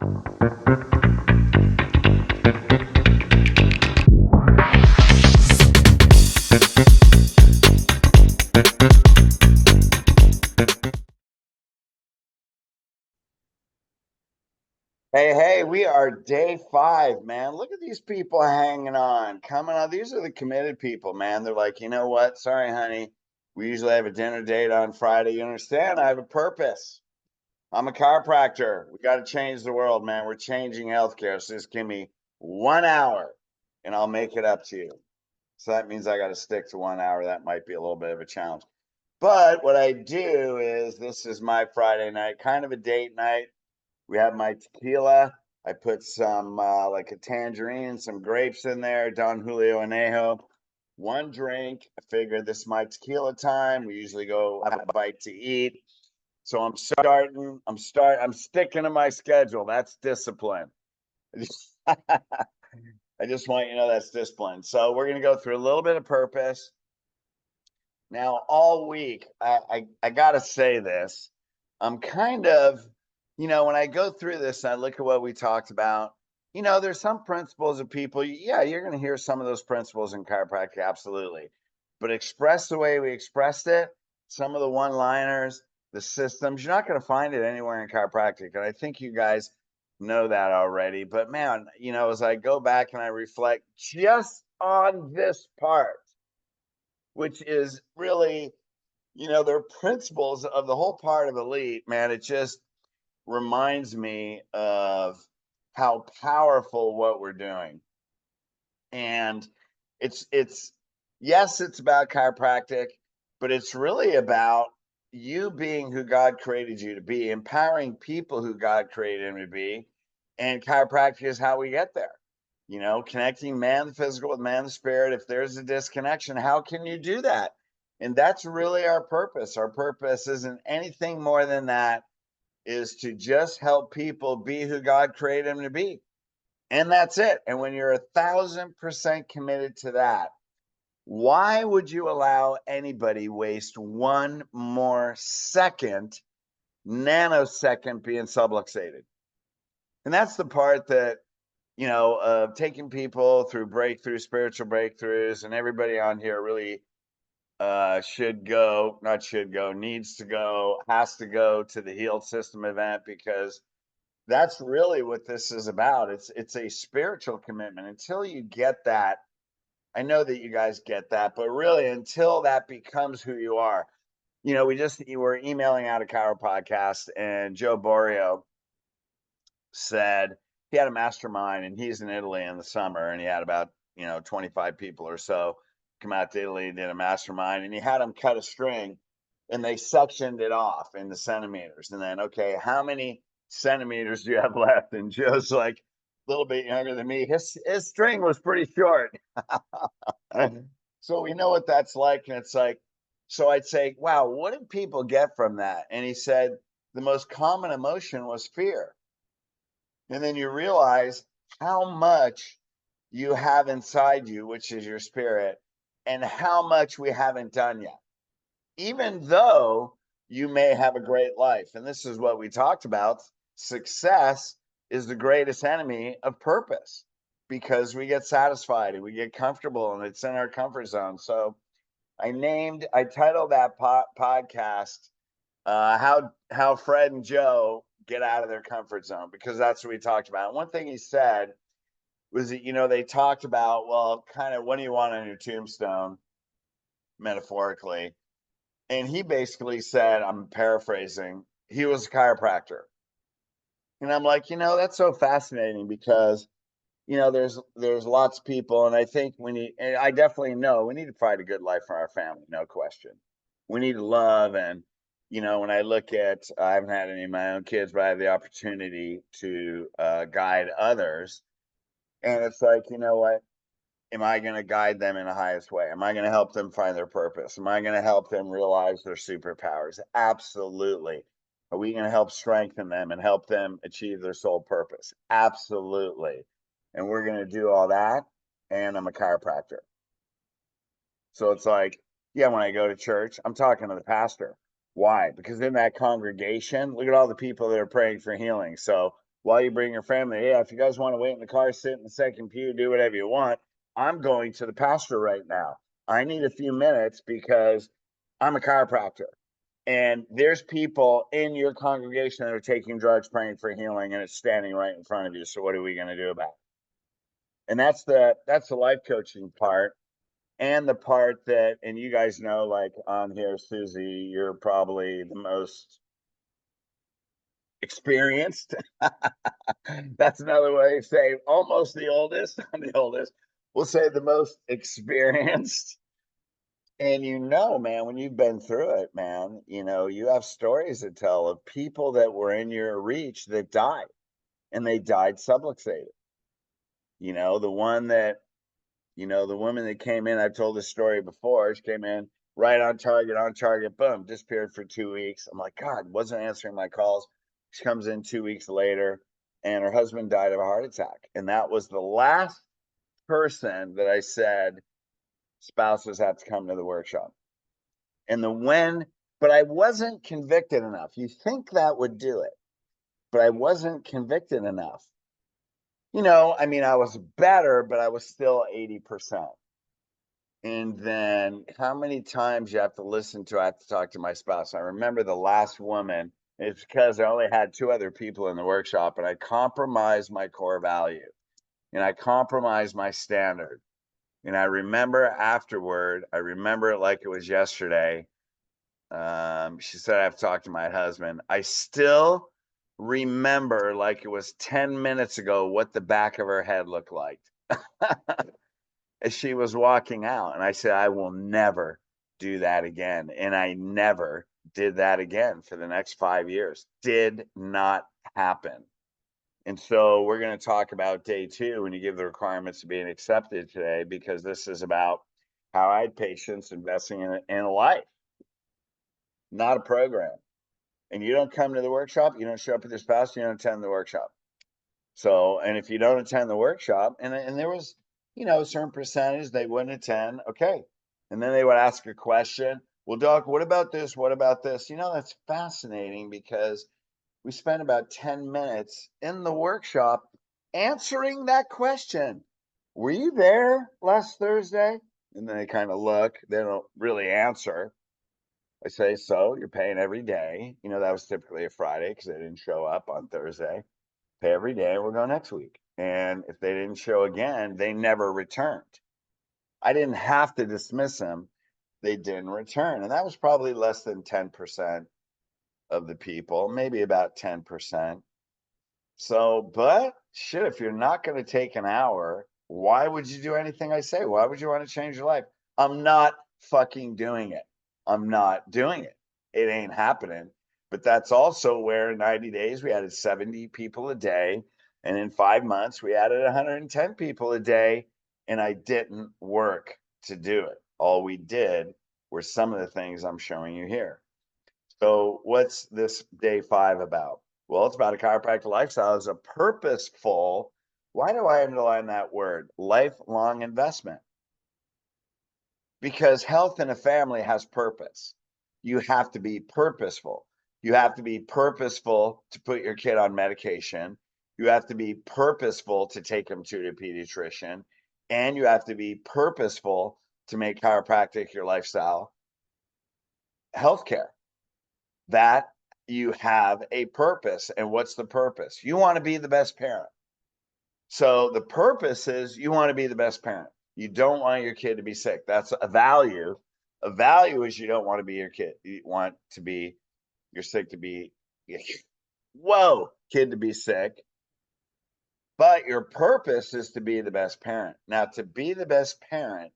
Hey, we are day 5, man. Look at these people hanging on, coming on. These are the committed people, man. They're like, you know what? Sorry, honey. We usually have a dinner date on Friday. You understand? I have a purpose. I'm a chiropractor. We got to change the world, man. We're changing healthcare. So just give me 1 hour and I'll make it up to you. So that means I got to stick to 1 hour. That might be a little bit of a challenge. But what I do is this is my Friday night, kind of a date night. We have my tequila. I put some like a tangerine, some grapes in there, Don Julio Anejo. One drink. I figured this is my tequila time. We usually go have a bite to eat. So I'm sticking to my schedule. That's discipline. I just want you to know that's discipline. So we're gonna go through a little bit of purpose. Now, all week, I gotta say this. I'm kind of, when I go through this and I look at what we talked about, there's some principles of people. Yeah, you're going to hear some of those principles in chiropractic, absolutely. But expressed the way we expressed it, some of the one-liners, the systems, you're not going to find it anywhere in chiropractic. And I think you guys know that already. But man, as I go back and I reflect just on this part, which is really, their principles of the whole part of elite, man, it just reminds me of how powerful what we're doing. And it's yes, it's about chiropractic, but it's really about you being who God created you to be, empowering people who God created them to be. And chiropractic is how we get there. Connecting man the physical with man the spirit. If there's a disconnection, how can you do that? And that's really our purpose. Our purpose isn't anything more than that, is to just help people be who God created them to be. And that's it. And when you're 1,000% committed to that, why would you allow anybody waste one more second, nanosecond being subluxated? And that's the part that, taking people through breakthroughs, spiritual breakthroughs, and everybody on here really should go, not should go, needs to go, has to go to the Healed System event, because that's really what this is about. It's a spiritual commitment. Until you get that, I know that you guys get that, but really until that becomes who you are. You were emailing out a Chiro podcast, and Joe Borio said he had a mastermind, and he's in Italy in the summer, and he had about 25 people or so come out to Italy and did a mastermind, and he had them cut a string, and they sectioned it off into centimeters, and then, okay, how many centimeters do you have left? And Joe's like a little bit younger than me. His string was pretty short. So we know what that's like, and it's like, so I'd say, wow, what did people get from that? And he said the most common emotion was fear. And then you realize how much you have inside you, which is your spirit, and how much we haven't done yet. Even though you may have a great life. And this is what we talked about. Success is the greatest enemy of purpose, because we get satisfied and we get comfortable and it's in our comfort zone. So I titled that podcast, how Fred and Joe get out of their comfort zone, because that's what we talked about. And one thing he said was that, they talked about, well, kind of, what do you want on your tombstone, metaphorically? And he basically said, I'm paraphrasing, he was a chiropractor. And I'm like, that's so fascinating, because, there's lots of people, and I think and I definitely know we need to fight a good life for our family, no question. We need to love, and, when I look at, I haven't had any of my own kids, but I have the opportunity to guide others. And it's like, you know what? Am I going to guide them in the highest way? Am I going to help them find their purpose? Am I going to help them realize their superpowers? Absolutely. Are we going to help strengthen them and help them achieve their soul purpose? Absolutely. And we're going to do all that. And I'm a chiropractor. So it's like, yeah, when I go to church, I'm talking to the pastor. Why? Because in that congregation, look at all the people that are praying for healing. So while you bring your family. Yeah, if you guys want to wait in the car, sit in the second pew, do whatever you want. I'm going to the pastor right now. I need a few minutes because I'm a chiropractor. And there's people in your congregation that are taking drugs, praying for healing, and it's standing right in front of you. So what are we going to do about it? And that's the life coaching part. And the part that, and you guys know, like on here, Susie, you're probably the most experienced. That's another way to say almost the oldest. I'm the oldest. We'll say the most experienced. And man, when you've been through it, man, you have stories to tell of people that were in your reach that died, and they died subluxated. The one that, the woman that came in, I've told this story before. She came in right on target, boom, disappeared for 2 weeks. I'm like, God, wasn't answering my calls. She comes in 2 weeks later, and her husband died of a heart attack. And that was the last person that I said, spouses have to come to the workshop. But I wasn't convicted enough. You think that would do it, but I wasn't convicted enough. I was better, but I was still 80%. And then how many times you have to listen to, I have to talk to my spouse. I remember the last woman, it's because I only had 2 other people in the workshop, and I compromised my core value and I compromised my standard. And I remember afterward, I remember it like it was yesterday. She said, I have to talk to my husband. I still remember like it was 10 minutes ago what the back of her head looked like as she was walking out. And I said, I will never do that again. And I never did that again for the next 5 years. Did not happen. And so we're going to talk about day 2 when you give the requirements to being accepted today, because this is about how I had patience investing in a life, not a program. And you don't come to the workshop, you don't show up with your spouse, you don't attend the workshop. So, and if you don't attend the workshop, and there was, a certain percentage they wouldn't attend, okay. And then they would ask a question. Well, Doc, what about this? What about this? That's fascinating, because we spent about 10 minutes in the workshop answering that question. Were you there last Thursday? And then they kind of look, they don't really answer. I say, so you're paying every day. That was typically a Friday because they didn't show up on Thursday. Pay every day, and we'll go next week. And if they didn't show again, they never returned. I didn't have to dismiss them. They didn't return. And that was probably less than 10% of the people, maybe about 10%. So, but shit, if you're not going to take an hour, why would you do anything I say? Why would you want to change your life? I'm not fucking doing it. I'm not doing it. It ain't happening. But that's also where in 90 days we added 70 people a day. And in 5 months, we added 110 people a day. And I didn't work to do it. All we did were some of the things I'm showing you here. So what's this day 5 about? Well, it's about a chiropractic lifestyle as a purposeful. Why do I underline that word? Lifelong investment. Because health in a family has purpose. You have to be purposeful. You have to be purposeful to put your kid on medication. You have to be purposeful to take them to a pediatrician. And you have to be purposeful to make chiropractic your lifestyle healthcare. That you have a purpose. And what's the purpose? You want to be the best parent. So the purpose is you want to be the best parent. You don't want your kid to be sick. That's a value. A value is you don't want to be your kid. You want to be, you're sick to be, kid to be sick. But your purpose is to be the best parent. Now, to be the best parent,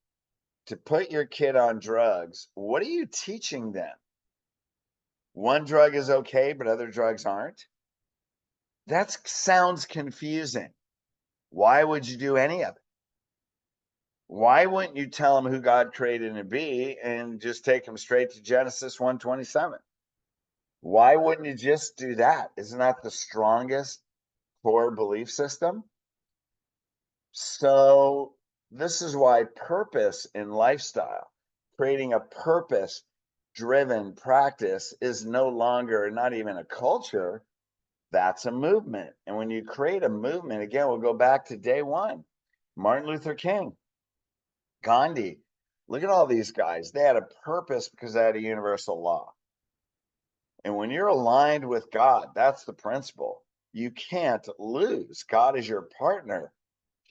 to put your kid on drugs, what are you teaching them? One drug is okay, but other drugs aren't. That sounds confusing. Why would you do any of it? Why wouldn't you tell them who God created him to be and just take them straight to Genesis 1:27? Why wouldn't you just do that? Isn't that the strongest core belief system? So this is why purpose in lifestyle, creating a purpose driven practice, is no longer, not even a culture. That's a movement. And when you create a movement, again, we'll go back to day one. Martin Luther King, Gandhi. Look at all these guys. They had a purpose because they had a universal law. And when you're aligned with God, that's the principle. You can't lose. God is your partner.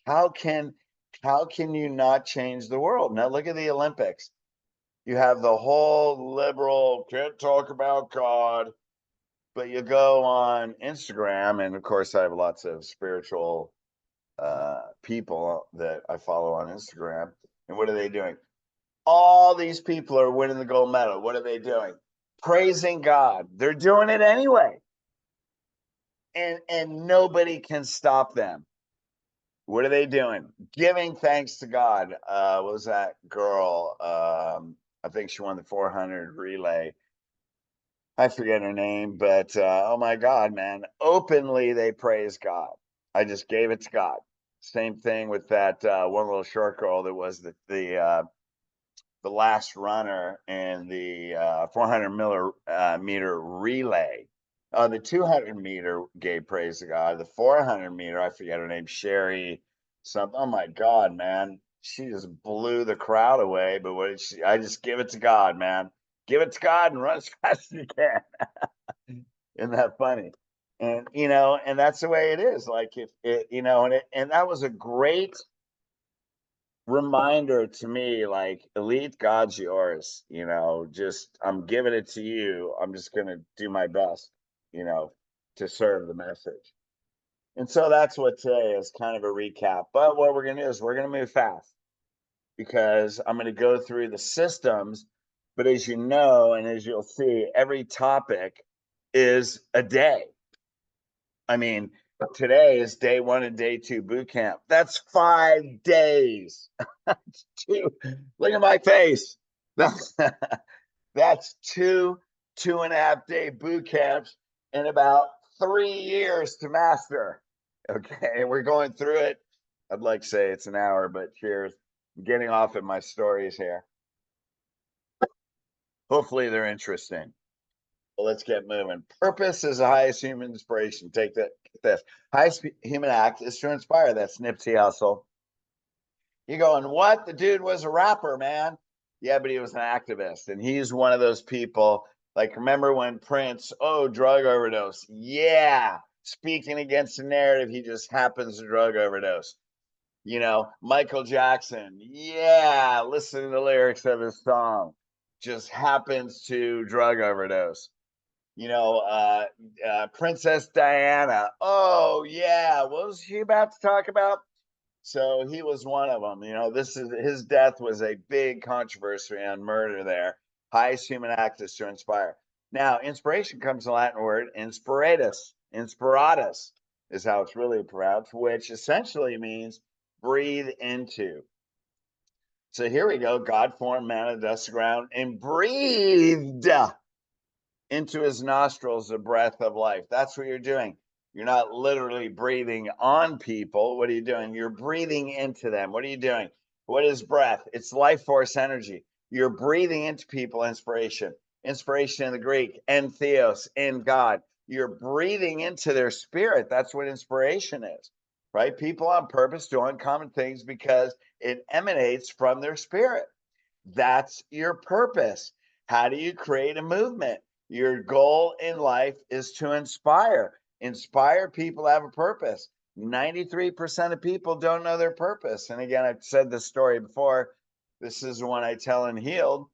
How can you not change the world? Now look at the Olympics. You have the whole liberal can't talk about God, but you go on Instagram, and of course I have lots of spiritual people that I follow on Instagram. And what are they doing? All these people are winning the gold medal. What are they doing? Praising God. They're doing it anyway. And nobody can stop them. What are they doing? Giving thanks to God. What was that girl? I think she won the 400 relay. I forget her name, but oh my God, man. Openly they praise God. I just gave it to God. Same thing with that one little short girl that was the last runner in the 400 meter relay. The 200 meter gave praise to God. The 400 meter, I forget her name, Sherry something. Oh my God, man. She just blew the crowd away. But what did she? I just give it to God, man. Give it to God and run as fast as you can. Isn't that funny? And and that's the way it is. Like if it, and that was a great reminder to me, like, elite, God's yours. Just I'm giving it to you. I'm just gonna do my best, to serve the message. And so that's what today is, kind of a recap. But what we're gonna do is we're gonna move fast because I'm gonna go through the systems. But as you know, and as you'll see, every topic is a day. I mean, today is day one and day two boot camp. That's 5 days. Look at my face. That's 2.5 day boot camps in about 3 years to master. Okay, we're going through it. I'd like to say it's an hour, but cheers. I'm getting off at my stories here. Hopefully they're interesting. Well, let's get moving. Purpose is the highest human inspiration. Take that. This highest human act is to inspire. That's Nipsey Hussle. You're going, what? The dude was a rapper, man. Yeah, but he was an activist. And he's one of those people. Like, remember when Prince, drug overdose. Yeah. Speaking against the narrative, he just happens to drug overdose. Michael Jackson. Yeah. Listen to the lyrics of his song. Just happens to drug overdose. Princess Diana. Oh, yeah. What was he about to talk about? So he was one of them. His death was a big controversy on murder there. Highest human act is to inspire. Now, inspiration comes from the Latin word inspiratus. Inspiratus is how it's really pronounced, which essentially means breathe into. So here we go. God formed man of the dust of the ground and breathed into his nostrils the breath of life. That's what you're doing. You're not literally breathing on people. What are you doing? You're breathing into them. What are you doing? What is breath? It's life force energy. You're breathing into people inspiration. Inspiration in the Greek, entheos, in God. You're breathing into their spirit. That's what inspiration is, right? People on purpose do uncommon things because it emanates from their spirit. That's your purpose. How do you create a movement? Your goal in life is to inspire. Inspire people to have a purpose. 93% of people don't know their purpose. And again, I've said this story before. This is the one I tell in Healed.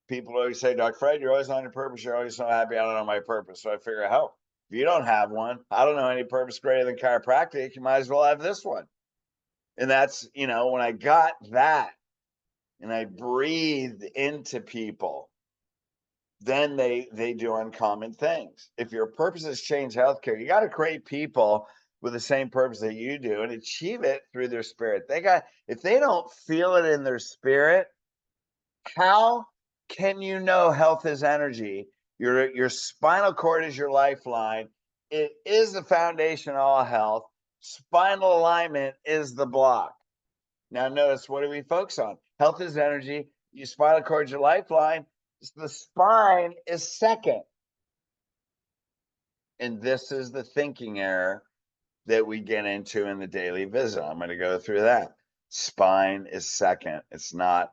People always say, Dr. Fred, you're always on your purpose. You're always so happy. I don't know my purpose. So I figure out, if you don't have one, I don't know any purpose greater than chiropractic. You might as well have this one. And that's, when I got that and I breathed into people, then they do uncommon things. If your purpose is change healthcare, you got to create people with the same purpose that you do and achieve it through their spirit. If they don't feel it in their spirit, how can you know health is energy? Your spinal cord is your lifeline. It is the foundation of all health. Spinal alignment is the block. Now notice, what do we focus on? Health is energy. Your spinal cord is your lifeline. The spine is second. And this is the thinking error that we get into in the daily visit. I'm going to go through that. Spine is second, it's not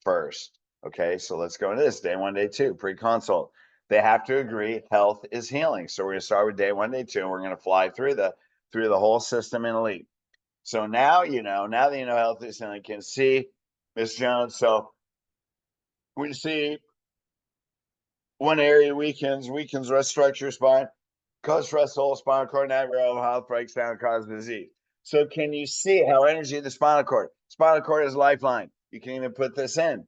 first. Okay, so let's go into this. Day one, day two, pre-consult. They have to agree health is healing. So we're going to start with day one, day two, and we're going to fly through the whole system in elite. So now now that you know health is healing, you can see Miss Jones. So we see one area weakens rest structure, spine, cause stress, whole spinal cord, nerve health breaks down, cause disease. So can you see how energy of the spinal cord? Spinal cord is lifeline. You can even put this in.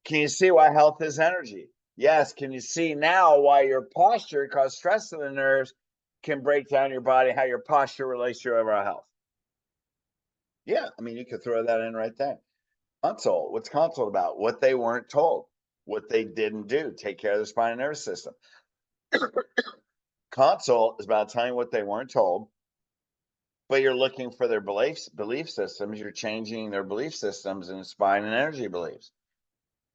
Can you see why health is energy? Yes. Can you see now why your posture causes stress to the nerves, can break down your body, how your posture relates to your overall health? Yeah, I mean, you could throw that in right there. Consult. What's consult about? What they weren't told, what they didn't do. Take care of the spine and nervous system. Consult is about telling what they weren't told, but you're looking for their belief systems. You're changing their belief systems and spine and energy beliefs,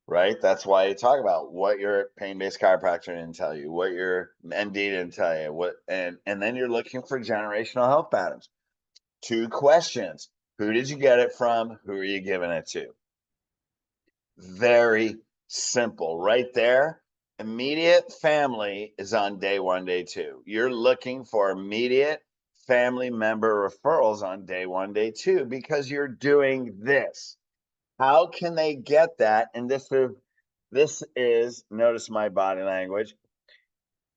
right? That's why you talk about what your pain-based chiropractor didn't tell you, what your MD didn't tell you, and then you're looking for generational health patterns. 2 questions. Who did you get it from? Who are you giving it to? Very simple. Right there, immediate family is on day one, day two. You're looking for immediate family member referrals on day one, day two, because you're doing this. How can they get that? And this is, notice my body language.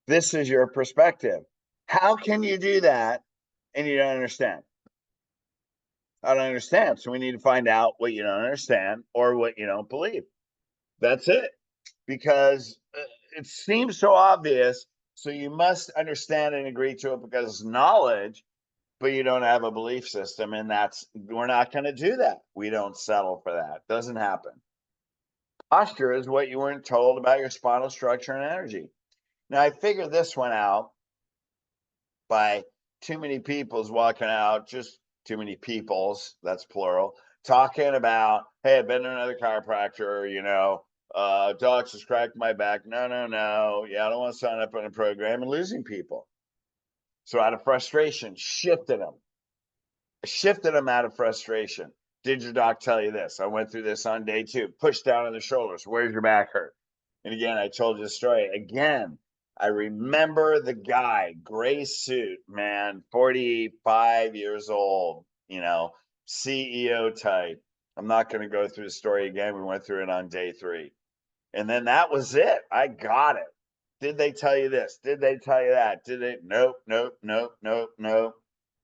This is your perspective. How can you do that and you don't understand? I don't understand. So we need to find out what you don't understand or what you don't believe. That's it. Because it seems so obvious. So you must understand and agree to it because it's knowledge, but you don't have a belief system. And we're not going to do that. We don't settle for that. Doesn't happen. Posture is what you weren't told about your spinal structure and energy. Now, I figured this one out by too many people's walking out, just too many people's, that's plural, talking about, hey, I've been to another chiropractor, docs has cracked my back. No. Yeah, I don't want to sign up on a program, and losing people. So out of frustration, shifted them out of frustration. Did your doc tell you this? I went through this on day 2. Push down on the shoulders. Where's your back hurt? And again, I told you the story. Again, I remember the guy, gray suit, man, 45 years old, CEO type. I'm not going to go through the story again. We went through it on day 3. And then that was it. I got it. Did they tell you this? Did they tell you that? Did they? Nope.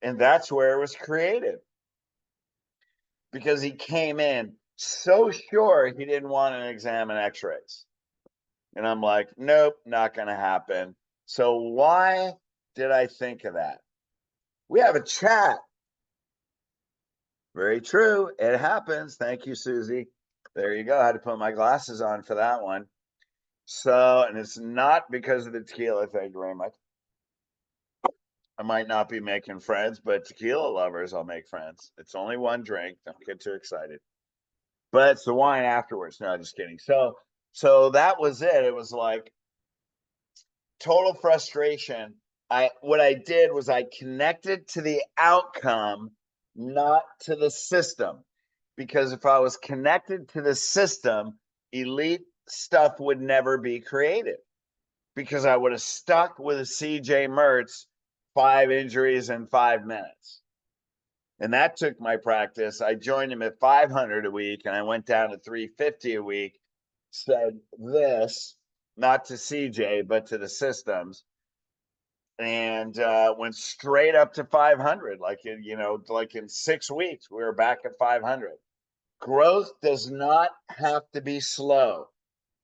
And that's where it was created. Because he came in so sure he didn't want to examine x-rays. And I'm like, nope, not going to happen. So why did I think of that? We have a chat. Very true. It happens. Thank you, Susie. There you go. I had to put my glasses on for that one. So, and it's not because of the tequila. Thank you very much. I might not be making friends, but tequila lovers, I'll make friends. It's only one drink. Don't get too excited. But it's the wine afterwards. No, just kidding. So that was it. It was like total frustration. What I did was I connected to the outcome, not to the system. Because if I was connected to the system, elite stuff would never be created. Because I would have stuck with a CJ Mertz, 5 injuries in 5 minutes. And that took my practice. I joined him at 500 a week and I went down to 350 a week. Said this, not to CJ, but to the systems, and went straight up to 500. Like in 6 weeks, we were back at 500. Growth does not have to be slow.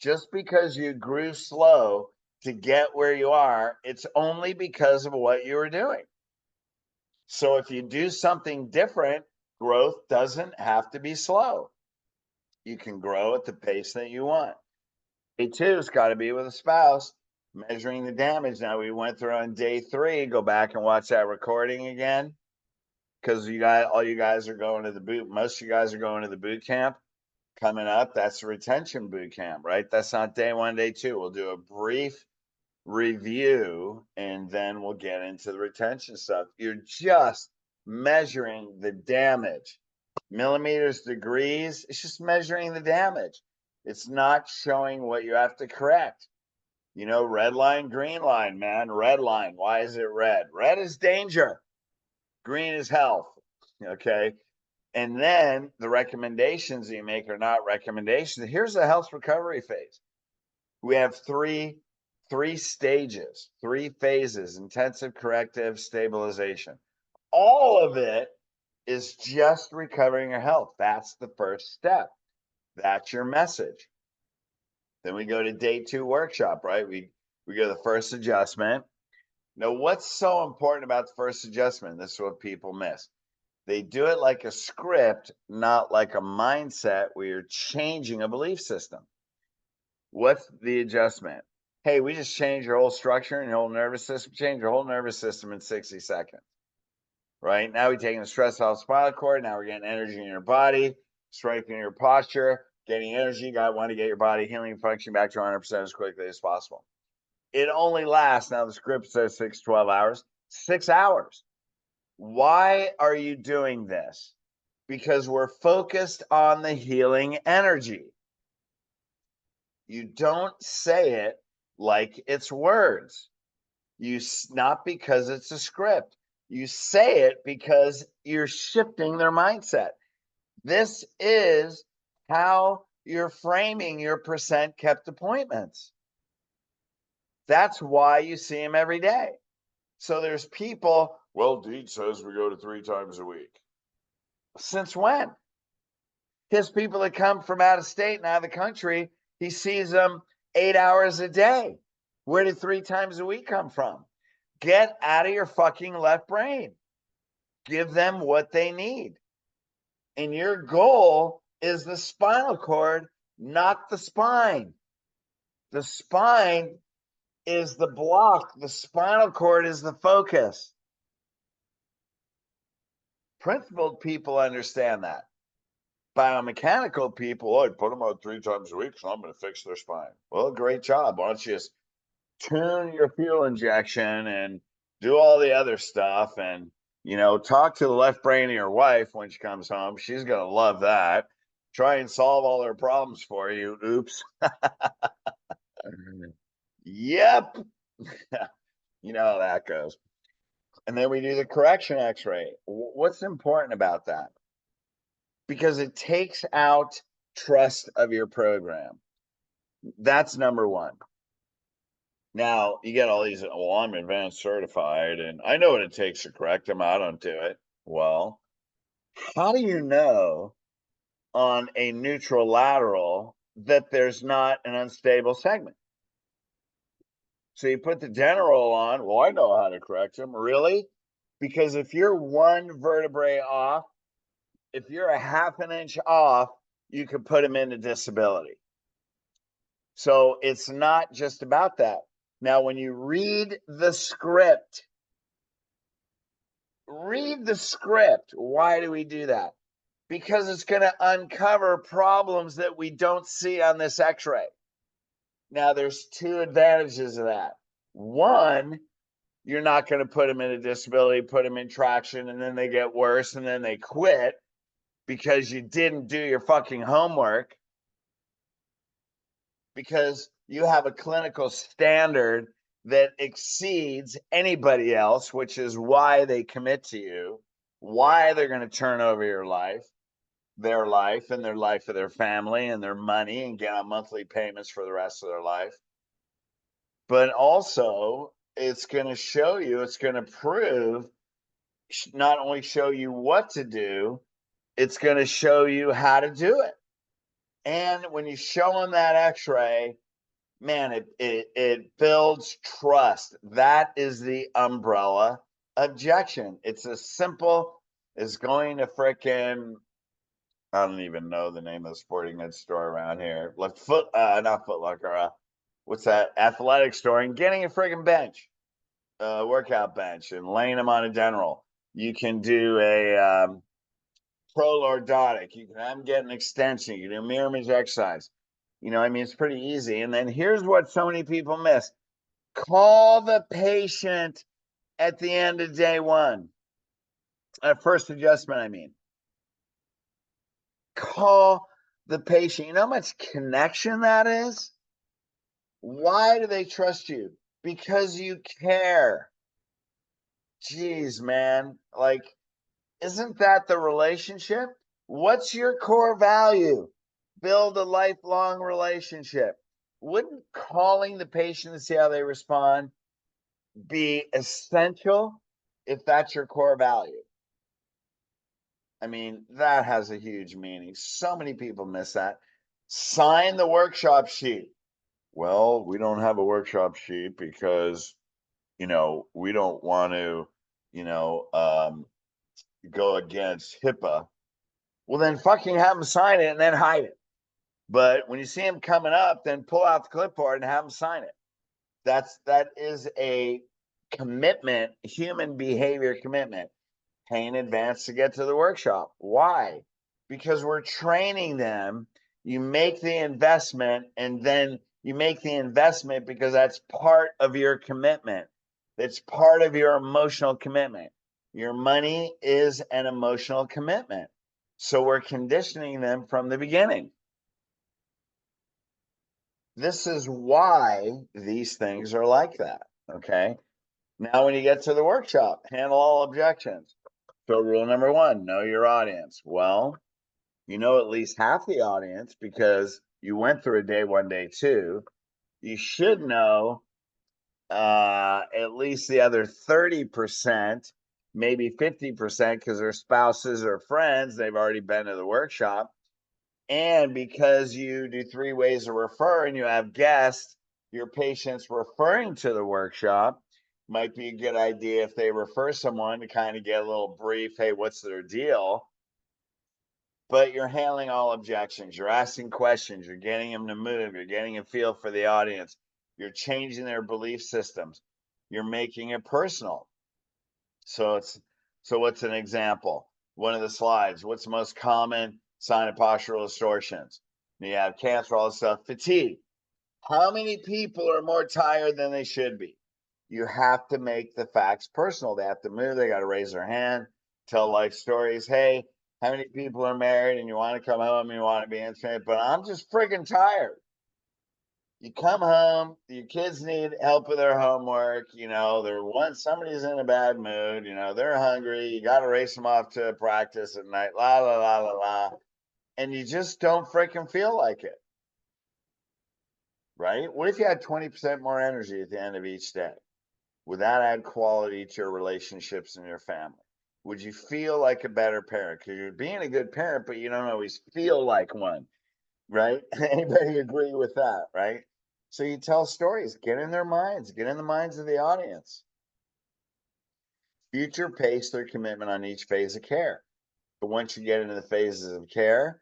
Just because you grew slow to get where you are, it's only because of what you were doing. So if you do something different, growth doesn't have to be slow. You can grow at the pace that you want. Day 2's got to be with a spouse, measuring the damage. Now we went through on day 3. Go back and watch that recording again, because all you guys are going to the boot. Most of you guys are going to the boot camp coming up. That's the retention boot camp, right? That's not day 1, day 2. We'll do a brief review, and then we'll get into the retention stuff. You're just measuring the damage. Millimeters, degrees, it's just measuring the damage. It's not showing what you have to correct. You know, red line, green line, man. Red line. Why is it red? Red is danger. Green is health. Okay. And then the recommendations that you make are not recommendations. Here's the health recovery phase. We have three stages, three phases: intensive, corrective, stabilization. All of it is just recovering your health. That's the first step. That's your message. Then we go to day 2 workshop, right? We go to the first adjustment. Now, what's so important about the first adjustment? This is what people miss. They do it like a script, not like a mindset where you're changing a belief system. What's the adjustment? Hey, we just changed your whole structure and your whole nervous system, change your whole nervous system in 60 seconds. Right? Now we're taking the stress off the spinal cord. Now we're getting energy in your body, strengthening your posture, getting energy. You want to get your body healing and functioning back to 100% as quickly as possible. It only lasts, now the script says 6 to 12 hours, 6 hours. Why are you doing this? Because we're focused on the healing energy. You don't say it like it's words. Not because it's a script. You say it because you're shifting their mindset. This is how you're framing your percent kept appointments. That's why you see them every day. So there's people, well, Deej says we go to 3 times a week. Since when? His people that come from out of state and out of the country, he sees them 8 hours a day. Where did 3 times a week come from? Get out of your fucking left brain. Give them what they need. And your goal is the spinal cord, not the spine. The spine is the block. The spinal cord is the focus. Principled people understand that. Biomechanical people, I'd put them on 3 times a week, so I'm going to fix their spine. Well, great job. Why don't you just tune your fuel injection and do all the other stuff, and talk to the left brain of your wife when she comes home. She's going to love that. Try and solve all her problems for you. Oops. Yep. You know how that goes. And then we do the correction x-ray. What's important about that? Because it takes out trust of your program. That's number one. Now, you get all these, well, I'm advanced certified and I know what it takes to correct them. I don't do it. Well, how do you know on a neutral lateral that there's not an unstable segment? So you put the general on. Well, I know how to correct them. Really? Because if you're 1 vertebrae off, if you're a half an inch off, you could put them into disability. So it's not just about that. Now, when you read the script, why do we do that? Because it's going to uncover problems that we don't see on this x-ray. Now, there's 2 advantages of that. One, you're not going to put them in a disability, put them in traction, and then they get worse, and then they quit because you didn't do your fucking homework, because you have a clinical standard that exceeds anybody else, which is why they commit to you, why they're going to turn over their life and their life of their family and their money and get on monthly payments for the rest of their life. But also, it's going to show you, it's going to prove, not only show you what to do, it's going to show you how to do it. And when you show them that x-ray, man, it builds trust. That is the umbrella objection. It's as simple as going to frickin', I don't even know the name of the sporting goods store around here. Like not Foot Locker. What's that? Athletic store, and getting a friggin' bench, workout bench, and laying them on a general. You can do a pro lordotic. You can have them get an extension. You can do mirror image exercise. It's pretty easy. And then here's what so many people miss. Call the patient at the end of day one. At first adjustment, I mean. Call the patient. You know how much connection that is? Why do they trust you? Because you care. Jeez, man. Like, isn't that the relationship? What's your core value? Build a lifelong relationship. Wouldn't calling the patient to see how they respond be essential if that's your core value? I mean, that has a huge meaning. So many people miss that. Sign the workshop sheet. Well, we don't have a workshop sheet because, we don't want to, you know, um, go against HIPAA. Well, then fucking have them sign it and then hide it. But when you see them coming up, then pull out the clipboard and have them sign it. That is a commitment, human behavior commitment. Pay in advance to get to the workshop. Why? Because we're training them. You make the investment, and then you make the investment because that's part of your commitment. That's part of your emotional commitment. Your money is an emotional commitment. So we're conditioning them from the beginning. This is why these things are like that. Okay. Now, when you get to the workshop, handle all objections. So, rule number one, know your audience. Well, you know at least half the audience because you went through a day one, day two. You should know at least the other 30%, maybe 50%, because their spouses or friends, they've already been to the workshop. And because you do 3 ways to refer and you have guests, your patients referring to the workshop, might be a good idea if they refer someone to kind of get a little brief. Hey, what's their deal? But you're handling all objections. You're asking questions. You're getting them to move. You're getting a feel for the audience. You're changing their belief systems. You're making it personal. So what's an example? One of the slides. What's the most common sign of postural distortions? You have cancer, all this stuff. Fatigue. How many people are more tired than they should be? You have to make the facts personal. They have to move. They got to raise their hand, tell life stories. Hey, how many people are married and you want to come home and you want to be intimate, but I'm just freaking tired. You come home, your kids need help with their homework, somebody's in a bad mood, they're hungry, you got to race them off to practice at night, la la la la la, and you just don't freaking feel like it, right? What if you had 20% more energy at the end of each day? Would that add quality to your relationships and your family? Would you feel like a better parent? Because you're being a good parent, but you don't always feel like one, right? Anybody agree with that, right? So you tell stories, get in their minds, get in the minds of the audience. Future pace their commitment on each phase of care. But once you get into the phases of care,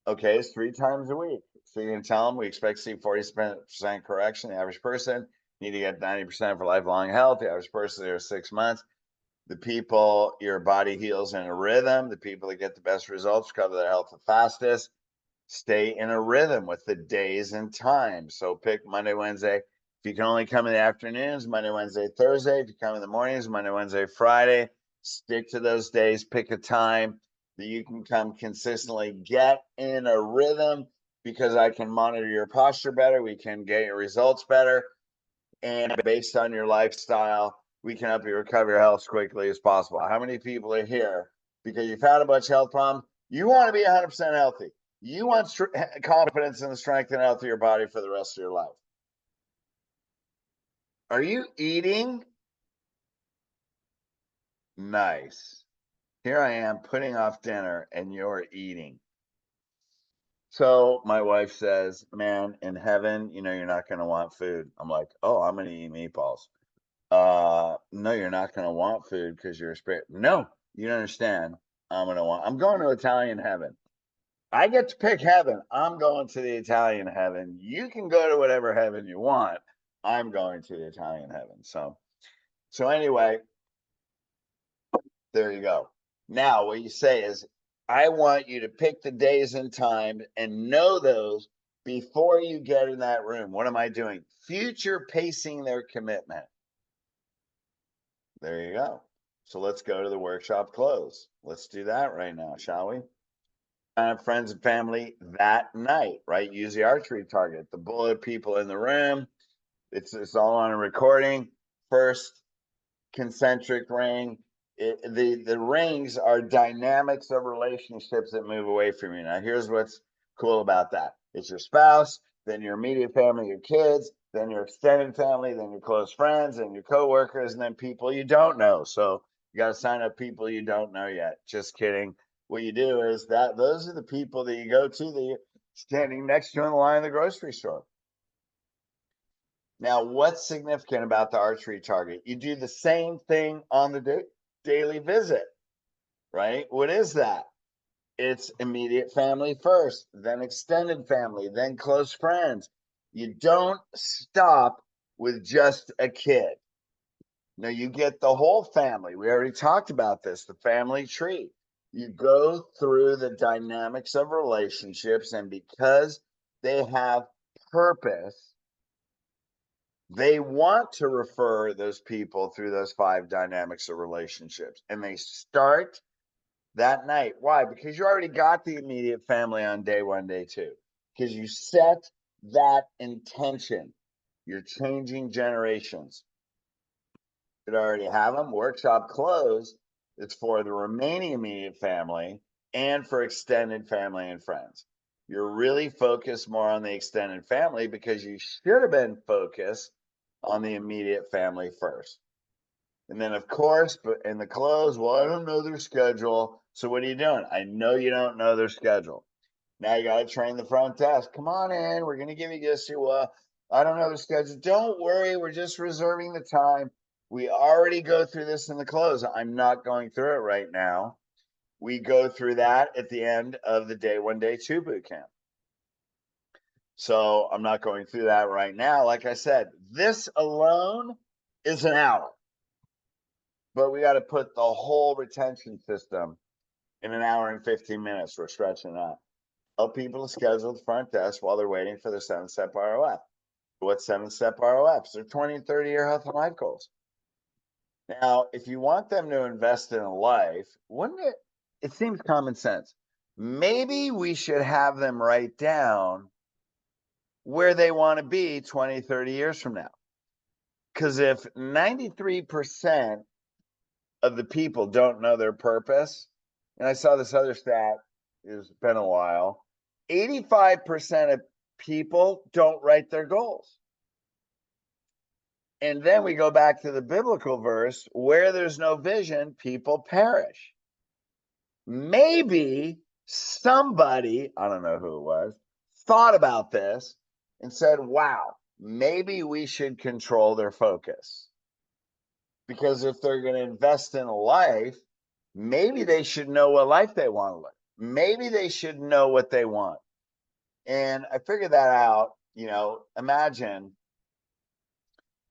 okay, it's 3 times a week. So you can tell them we expect to see 40% correction. The average person need to get 90% for lifelong health. The average person there 6 months. The people your body heals in a rhythm. The people that get the best results recover their health the fastest. Stay in a rhythm with the days and times. So pick Monday, Wednesday. If you can only come in the afternoons, Monday, Wednesday, Thursday. If you come in the mornings, Monday, Wednesday, Friday. Stick to those days. Pick a time that you can come consistently. Get in a rhythm because I can monitor your posture better. We can get your results better. And based on your lifestyle, we can help you recover your health as quickly as possible. How many people are here because you've had a bunch of health problems? You want to be 100% healthy. You want confidence in the strength and health of your body for the rest of your life. Are you eating? Nice. Here I am putting off dinner and you're eating. So my wife says, man, in heaven, you're not going to want food. I'm like, oh, I'm going to eat meatballs. No, you're not going to want food because you're a spirit. No, you don't understand. I'm going to Italian heaven. I get to pick heaven. I'm going to the Italian heaven. You can go to whatever heaven you want. I'm going to the Italian heaven. So anyway, there you go. Now, what you say is, I want you to pick the days and time and know those before you get in that room, what am I doing? Future pacing their commitment. There you go. So let's go to the workshop close. Let's do that right now, shall we? Friends and family that night, right? Use the archery target, the bullet people in the room. It's all on a recording. First concentric ring. The rings are dynamics of relationships that move away from you. Now, here's what's cool about that. It's your spouse, then your immediate family, your kids, then your extended family, then your close friends, and your coworkers, and then people you don't know. So you got to sign up people you don't know yet. Just kidding. What you do is that those are the people that you go to that you're standing next to in the line of the grocery store. Now, what's significant about the archery target? You do the same thing on the daily visit, right? What is that? It's immediate family first, then extended family, then close friends. You don't stop with just a kid. Now, you get the whole family. We already talked about this, the family tree. You go through the dynamics of relationships, and because they have purpose, they want to refer those people through those 5 dynamics of relationships. And they start that night. Why? Because you already got the immediate family on day 1, day 2. Because you set that intention. You're changing generations. You already have them. Workshop closed. It's for the remaining immediate family and for extended family and friends. You're really focused more on the extended family because you should have been focused on the immediate family first. And then, of course, but in the close, well, I don't know their schedule. So what are you doing? I know you don't know their schedule. Now you got to train the front desk. Come on in. We're going to give you just your, I don't know their schedule. Don't worry. We're just reserving the time. We already go through this in the close. I'm not going through it right now. We go through that at the end of the day 1, day 2 boot camp. So I'm not going through that right now. Like I said, this alone is an hour, but we got to put the whole retention system in an hour and 15 minutes. We're stretching that. Help people to schedule the front desk while they're waiting for their 7-step ROF. What's 7-step ROFs? They're 20 and 30 year health and life goals. Now, if you want them to invest in a life, wouldn't it? It seems common sense. Maybe we should have them write down where they want to be 20, 30 years from now. Because if 93% of the people don't know their purpose, and I saw this other stat, it's been a while, 85% of people don't write their goals. And then we go back to the biblical verse, where there's no vision, people perish. Maybe somebody, I don't know who it was, thought about this and said, wow, maybe we should control their focus. Because if they're going to invest in a life, maybe they should know what life they want to live. Maybe they should know what they want. And I figured that out. Imagine,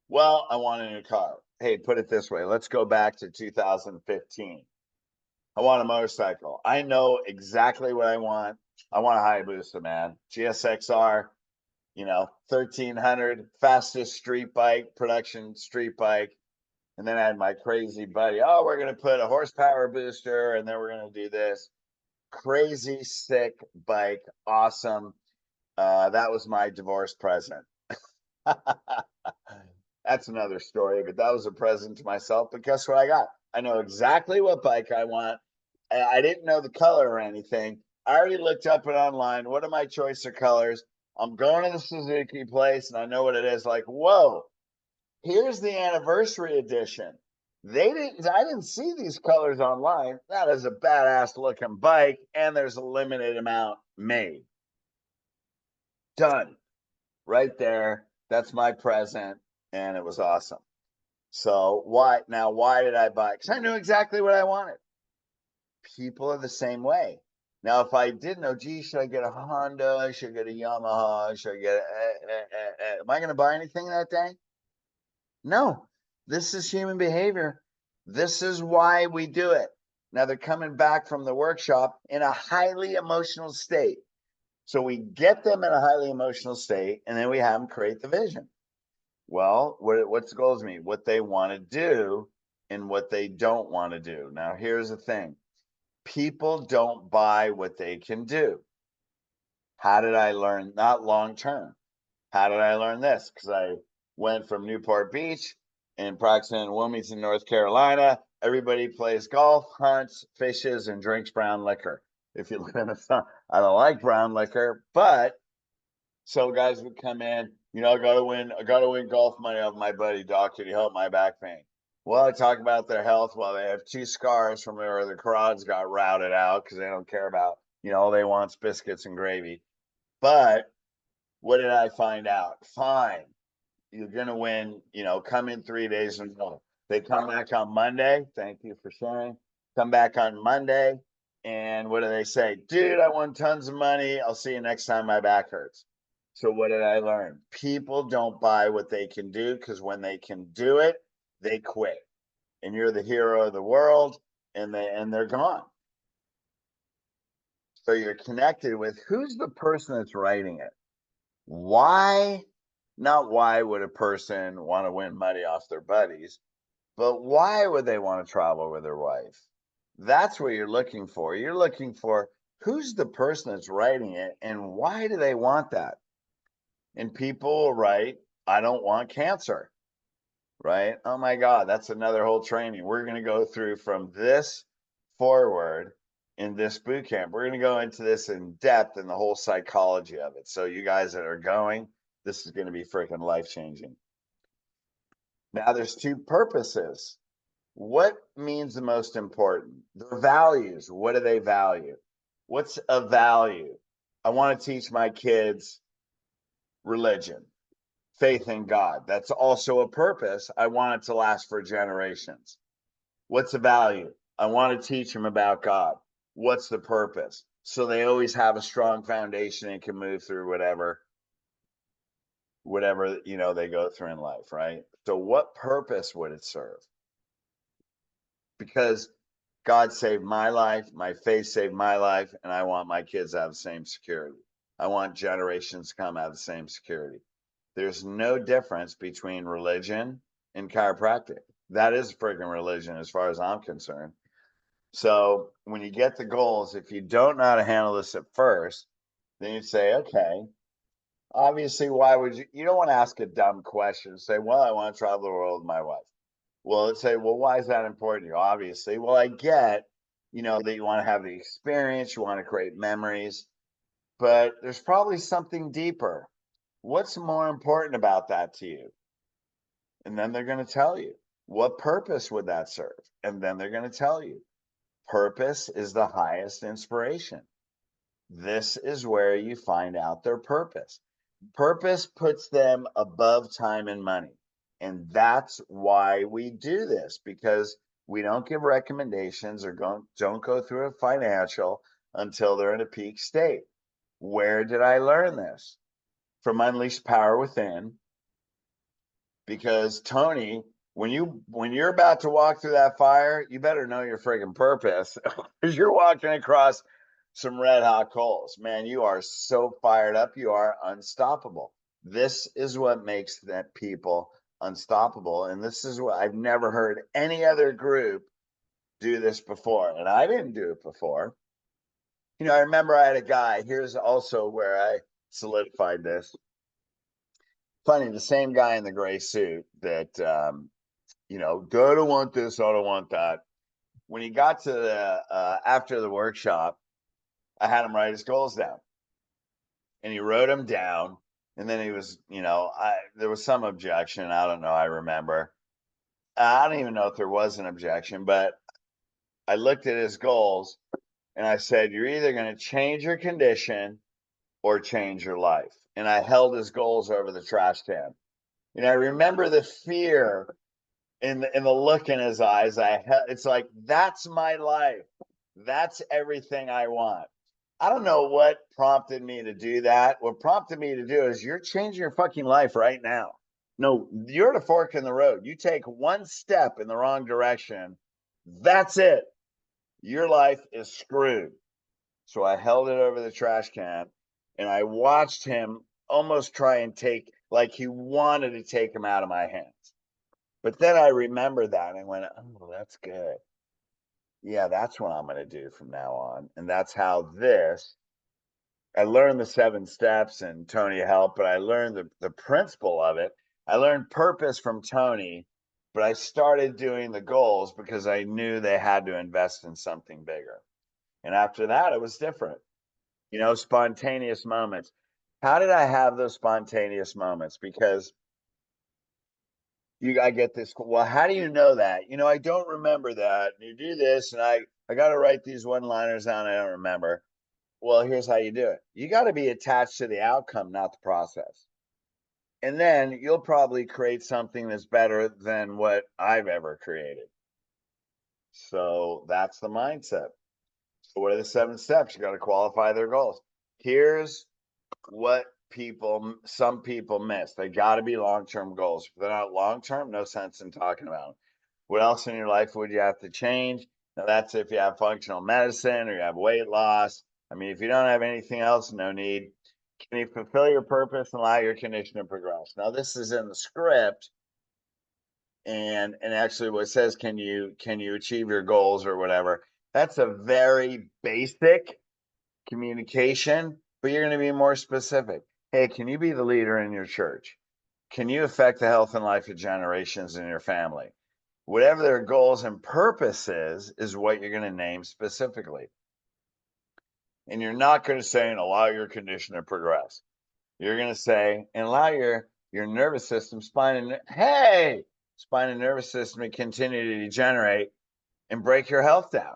well, I want a new car. Hey, put it this way. Let's go back to 2015. I want a motorcycle. I know exactly what I want. I want a Hayabusa, man. GSXR, 1300, fastest street bike, production street bike. And then I had my crazy buddy. Oh, we're going to put a horsepower booster, and then we're going to do this. Crazy, sick bike. Awesome. That was my divorce present. That's another story, but that was a present to myself. But guess what I got? I know exactly what bike I want. I didn't know the color or anything. I already looked up it online. What are my choice of colors? I'm going to the Suzuki place, and I know what it is. Like, whoa, here's the anniversary edition. I didn't see these colors online. That is a badass looking bike, and there's a limited amount made. Done. Right there. That's my present, and it was awesome. So why did I buy it? Because I knew exactly what I wanted. People are the same way. Now, if I didn't know, gee, should I get a Honda? Should I get a Yamaha? Should I get am I going to buy anything that day? No. This is human behavior. This is why we do it. Now, they're coming back from the workshop in a highly emotional state. So we get them in a highly emotional state, and then we have them create the vision. Well, what's the goals mean? What they want to do and what they don't want to do. Now, here's the thing. People don't buy what they can do. How did I learn? Not long term. How did I learn this? Because I went from Newport Beach and practicing in Wilmington, North Carolina. Everybody plays golf, hunts, fishes, and drinks brown liquor. If you live in the sun, I don't like brown liquor, but so guys would come in, I got to win golf money off my buddy Doc. Can you help my back pain? Well, I talk about their health. Well, they have 2 scars from where the carotid got routed out because they don't care about, all they want is biscuits and gravy. But what did I find out? Fine, you're gonna win. Come in 3 days and go. They come back on Monday. Thank you for sharing. Come back on Monday, and what do they say? Dude, I won tons of money. I'll see you next time my back hurts. So what did I learn? People don't buy what they can do because when they can do it, they quit. And you're the hero of the world, and they're gone. So you're connected with who's the person that's writing it. Why? Not why would a person want to win money off their buddies, but why would they want to travel with their wife? That's what you're looking for. You're looking for who's the person that's writing it and why do they want that? And people will write, I don't want cancer, right? Oh my God, that's another whole training. We're going to go through from this forward in this boot camp. We're going to go into this in depth and the whole psychology of it. So you guys that are going, this is going to be freaking life-changing. Now there's 2 purposes. What means the most important? Their values. What do they value? What's a value? I want to teach my kids religion, faith in God. That's also a purpose. I want it to last for generations. What's the value? I want to teach them about God. What's the purpose? So they always have a strong foundation and can move through whatever they go through in life, right? So what purpose would it serve? Because God saved my life, my faith saved my life, and I want my kids to have the same security. I want generations to come have the same security. There's no difference between religion and chiropractic. That is friggin' religion as far as I'm concerned. So when you get the goals, if you don't know how to handle this at first, then you say, okay, obviously, why would you don't want to ask a dumb question. Say, well, I want to travel the world with my wife. Well, let's say, well, why is that important to you? Obviously. Well, I get, that you want to have the experience, you want to create memories, but there's probably something deeper. What's more important about that to you? And then they're going to tell you. What purpose would that serve? And then they're going to tell you. Purpose is the highest inspiration. This is where you find out their purpose. Purpose puts them above time and money. And that's why we do this, because we don't give recommendations or don't go through a financial until they're in a peak state. Where did I learn this? From Unleash Power Within. Because Tony, when you're about to walk through that fire, you better know your friggin' purpose, because you're walking across some red hot coals. Man, you are so fired up, you are unstoppable. This is what makes that people unstoppable. And this is what I've never heard any other group do this before. And I didn't do it before. I remember I had a guy, here's also where I solidified this. Funny, the same guy in the gray suit that, I don't want this, I don't want that. When he got to the, after the workshop, I had him write his goals down. And he wrote them down. And then he was, there was some objection. I don't know. I remember. I don't even know if there was an objection, but I looked at his goals and I said, you're either going to change your condition or change your life. And I held his goals over the trash can. And I remember the fear in the look in his eyes. It's like, that's my life. That's everything I want. I don't know what prompted me to do that. What prompted me to do is you're changing your fucking life right now. No, you're at a fork in the road. You take one step in the wrong direction, that's it. Your life is screwed. So I held it over the trash can And I watched him almost try and take, like he wanted to take him out of my hands. But then I remembered that and I went, oh, that's good. Yeah, that's what I'm going to do from now on. And that's how I learned the 7 steps and Tony helped, but I learned the principle of it. I learned purpose from Tony, but I started doing the goals because I knew they had to invest in something bigger. And after that, it was different. Spontaneous moments. How did I have those spontaneous moments? Because I get this, well, how do you know that? I don't remember that. You do this, and I got to write these one-liners down. I don't remember. Well, here's how you do it. You got to be attached to the outcome, not the process. And then you'll probably create something that's better than what I've ever created. So that's the mindset. So what are the 7 steps? You got to qualify their goals. Here's what some people miss. They got to be long-term goals. If they're not long-term, no sense in talking about them. What else in your life would you have to change? Now, that's if you have functional medicine or you have weight loss. I mean, if you don't have anything else, no need. Can you fulfill your purpose and allow your condition to progress? Now, this is in the script, and actually, what it says, can you achieve your goals or whatever? That's a very basic communication, but you're going to be more specific. Hey, can you be the leader in your church? Can you affect the health and life of generations in your family? Whatever their goals and purpose is what you're going to name specifically. And you're not going to say, and allow your condition to progress. You're going to say, and allow your nervous system, spine and nervous system to continue to degenerate and break your health down.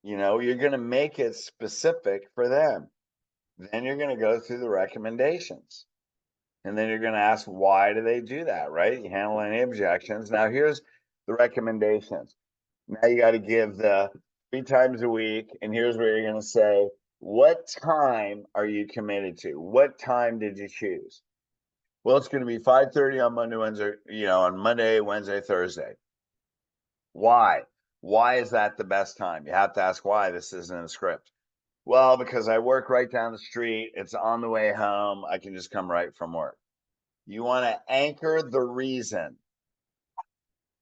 You're going to make it specific for them. Then you're going to go through the recommendations. And then you're going to ask, why do they do that, right? You handle any objections. Now, here's the recommendations. Now you got to give the 3 times a week. And here's where you're going to say, what time are you committed to? What time did you choose? Well, it's going to be 5:30 on Monday, Wednesday, on Monday, Wednesday, Thursday. Why? Why is that the best time? You have to ask why. This isn't in the script. Well, because I work right down the street. It's on the way home. I can just come right from work. You want to anchor the reason.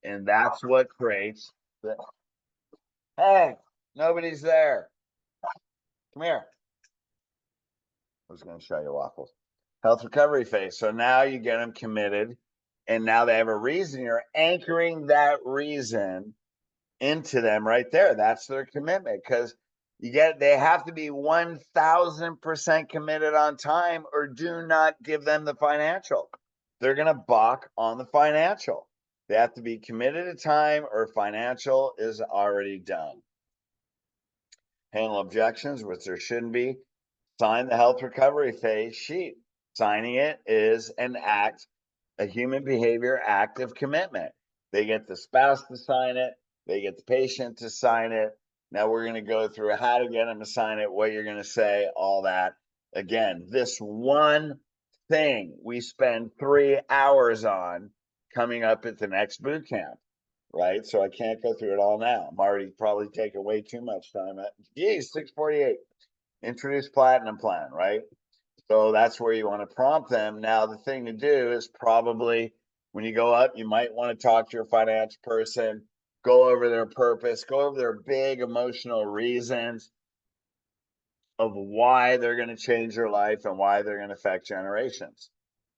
And that's what creates the, hey, nobody's there. Come here. I was going to show you waffles. Health recovery phase. So now you get them committed, and now they have a reason. You're anchoring that reason into them right there. That's their commitment, because they have to be 1,000% committed on time, or do not give them the financial. They're going to balk on the financial. They have to be committed to time, or financial is already done. Handle objections, which there shouldn't be. Sign the health recovery phase sheet. Signing it is an act, a human behavior act of commitment. They get the spouse to sign it. They get the patient to sign it. Now we're going to go through how to get them to sign it, what you're going to say, all that. Again, this one thing we spend 3 hours on coming up at the next boot camp, right? So I can't go through it all now. I'm already probably taking way too much time. Geez, 6:48. Introduce platinum plan, right? So that's where you want to prompt them. Now, the thing to do is probably when you go up, you might want to talk to your finance person, go over their purpose, go over their big emotional reasons of why they're going to change their life and why they're going to affect generations.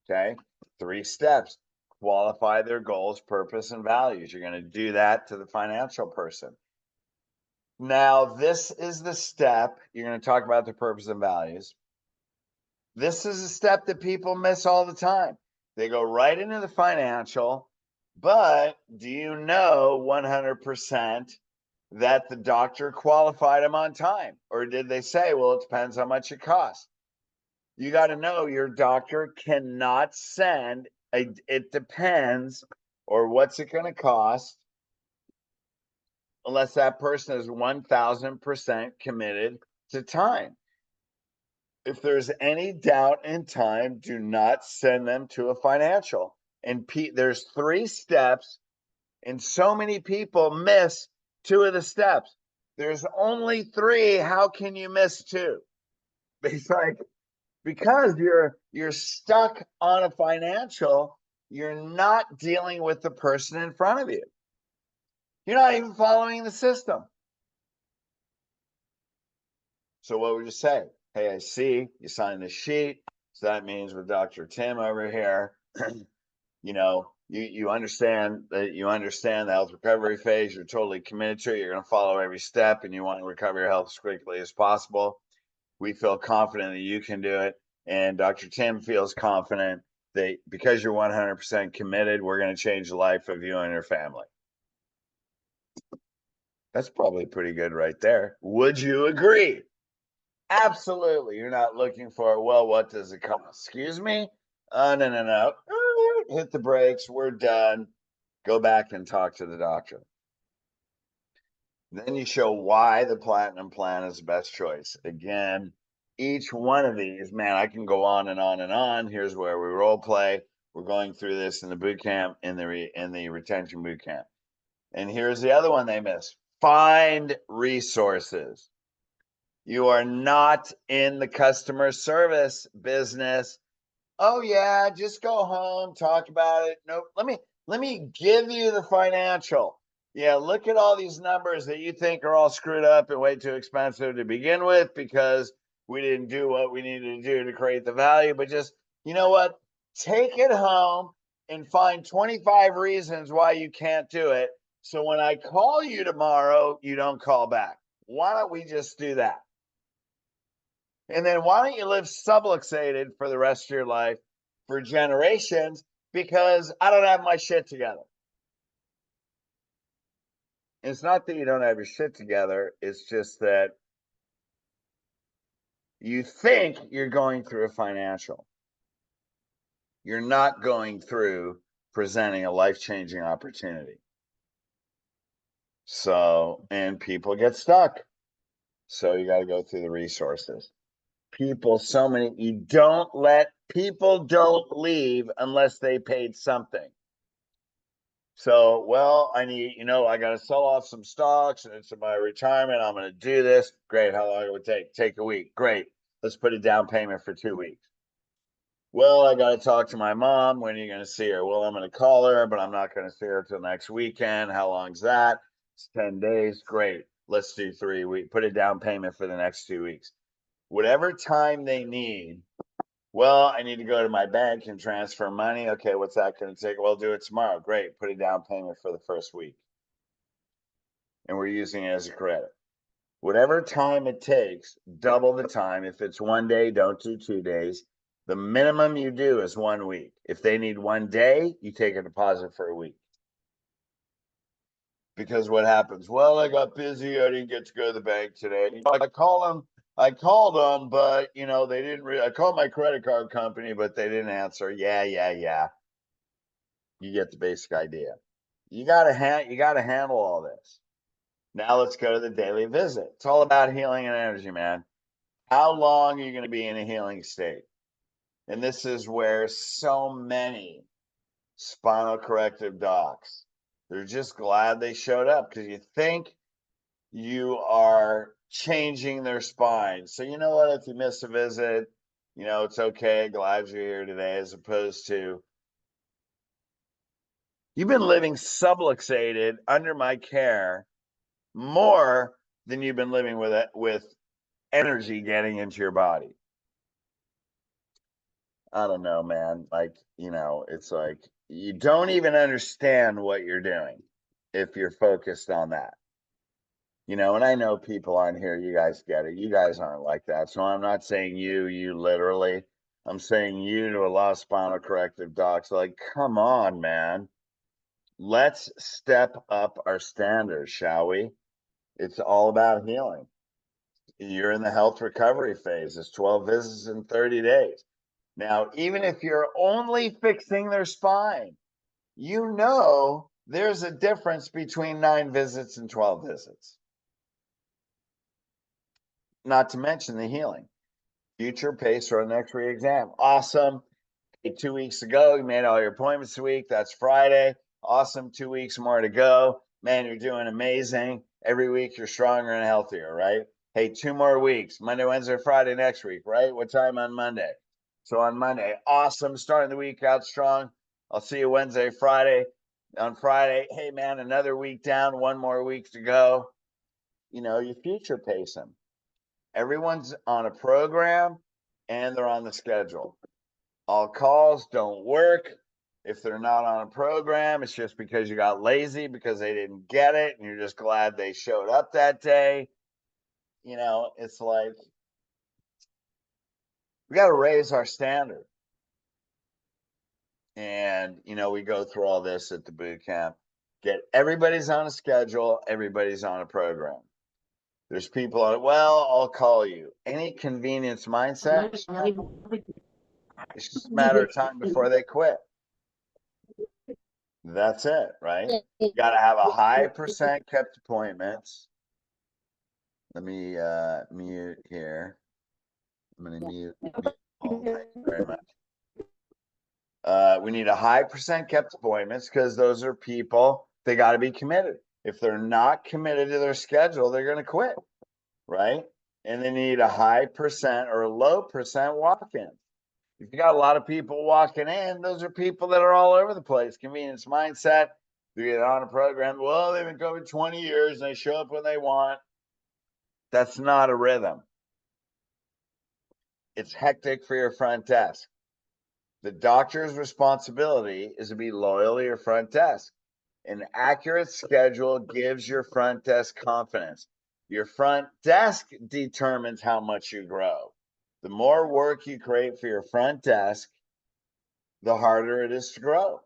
Okay. 3 steps: qualify their goals, purpose, and values. You're going to do that to the financial person. Now, this is the step. You're going to talk about the purpose and values. This is a step that people miss all the time. They go right into the financial, but do you know 100% that the doctor qualified them on time? Or did they say, well, it depends how much it costs? You got to know your doctor cannot send it depends, or what's it going to cost, unless that person is 1,000% committed to time. If there's any doubt in time, do not send them to a financial. And there's 3 steps, and so many people miss 2 of the steps. There's only 3. How can you miss 2? It's like, because you're stuck on a financial, you're not dealing with the person in front of you. You're not even following the system. So what would you say? Hey, I see you signed the sheet. So that means with Dr. Tim over here, you understand the health recovery phase. You're totally committed to it. You're going to follow every step, and you want to recover your health as quickly as possible. We feel confident that you can do it, and Dr. Tim feels confident that because you're 100% committed, we're going to change the life of you and your family. That's probably pretty good right there. Would you agree? Absolutely. You're not looking for, well, what does it cost? Excuse me? No. Hit the brakes. We're done. Go back and talk to the doctor. Then you show why the platinum plan is the best choice. Again, each one of these, man, I can go on and on and on. Here's where we role play. We're going through this in the boot camp, in the retention boot camp. And here's the other one they miss. Find resources. You are not in the customer service business. Oh yeah, just go home, talk about it. No, let me give you the financial. Yeah, look at all these numbers that you think are all screwed up and way too expensive to begin with because we didn't do what we needed to do to create the value. But just, you know what? Take it home and find 25 reasons why you can't do it. So when I call you tomorrow, you don't call back. Why don't we just do that? And then why don't you live subluxated for the rest of your life for generations because I don't have my shit together. It's not that you don't have your shit together. It's just that you think you're going through a financial. You're not going through presenting a life-changing opportunity. So, and people get stuck. So you got to go through the resources. People, so many, people don't leave unless they paid something. So, well, I got to sell off some stocks and it's my retirement. I'm going to do this. Great. How long it would take? Take a week. Great. Let's put a down payment for 2 weeks. Well, I got to talk to my mom. When are you going to see her? Well, I'm going to call her, but I'm not going to see her till next weekend. How long's that? It's 10 days. Great. Let's do 3 weeks. Put a down payment for the next 2 weeks. Whatever time they need. Well, I need to go to my bank and transfer money. Okay, what's that going to take? Well, do it tomorrow. Great. Put a down payment for the first week. And we're using it as a credit. Whatever time it takes, double the time. If it's 1 day, don't do 2 days. The minimum you do is 1 week. If they need 1 day, you take a deposit for a week. Because what happens? Well, I got busy. I didn't get to go to the bank today. I called them, but they didn't. I called my credit card company, but they didn't answer. Yeah. You get the basic idea. You gotta handle all this. Now let's go to the daily visit. It's all about healing and energy, man. How long are you going to be in a healing state? And this is where so many spinal corrective docs, they're just glad they showed up because you think you are changing their spine. So you know what? If you miss a visit, it's okay. Glad you're here today, as opposed to you've been living subluxated under my care more than you've been living with energy getting into your body. I don't know, man. It's like you don't even understand what you're doing if you're focused on that. And I know people on here, you guys get it. You guys aren't like that. So I'm not saying you literally. I'm saying you to a lot of spinal corrective docs. Like, come on, man. Let's step up our standards, shall we? It's all about healing. You're in the health recovery phase. It's 12 visits in 30 days. Now, even if you're only fixing their spine, there's a difference between 9 visits and 12 visits. Not to mention the healing. Future pace for the next re-exam. Awesome. 2 weeks ago, you made all your appointments a week. That's Friday. Awesome. 2 weeks more to go. Man, you're doing amazing. Every week you're stronger and healthier, right? Hey, 2 more weeks, Monday, Wednesday, Friday next week, right? What time on Monday? So on Monday, awesome, starting the week out strong. I'll see you Wednesday, Friday. On Friday, hey man, another week down, 1 more week to go. You know, you future pace them. Everyone's on a program and they're on the schedule. All calls don't work. If they're not on a program, it's just because you got lazy, because they didn't get it, and you're just glad they showed up that day. You know, it's like we got to raise our standard. And, you know, we go through all this at the boot camp. Everybody's on a schedule, everybody's on a program. There's people on, well, I'll call you. Any convenience mindset, it's just a matter of time before they quit. That's it, right? You got to have a high percent kept appointments. Let me mute here. I'm going to mute all. Thank you very much. We need a high percent kept appointments because those are people, they got to be committed. If they're not committed to their schedule, they're going to quit, right? And they need a high percent or a low percent walk-in. If you got a lot of people walking in, those are people that are all over the place. Convenience mindset, they get on a program. Well, they've been going 20 years and they show up when they want. That's not a rhythm. It's hectic for your front desk. The doctor's responsibility is to be loyal to your front desk. An accurate schedule gives your front desk confidence. Your front desk determines how much you grow. The more work you create for your front desk, the harder it is to grow.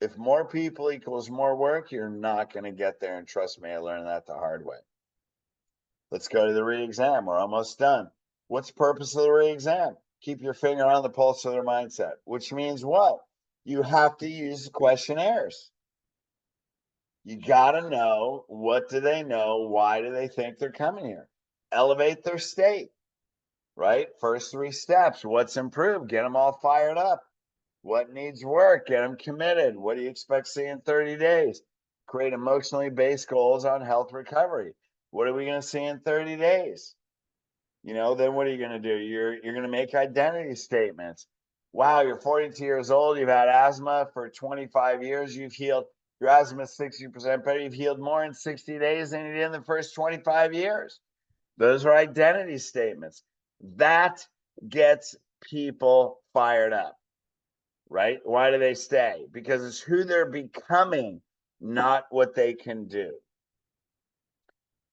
If more people equals more work, you're not going to get there. And trust me, I learned that the hard way. Let's go to the re-exam. We're almost done. What's the purpose of the re-exam? Keep your finger on the pulse of their mindset, which means what? You have to use questionnaires. You got to know, what do they know? Why do they think they're coming here? Elevate their state, right? First 3 steps. What's improved? Get them all fired up. What needs work? Get them committed. What do you expect to see in 30 days? Create emotionally based goals on health recovery. What are we going to see in 30 days? You know, then what are you going to do? You're going to make identity statements. Wow, you're 42 years old. You've had asthma for 25 years. You've healed. Your asthma is 60% better. You've healed more in 60 days than you did in the first 25 years. Those are identity statements. That gets people fired up, right? Why do they stay? Because it's who they're becoming, not what they can do.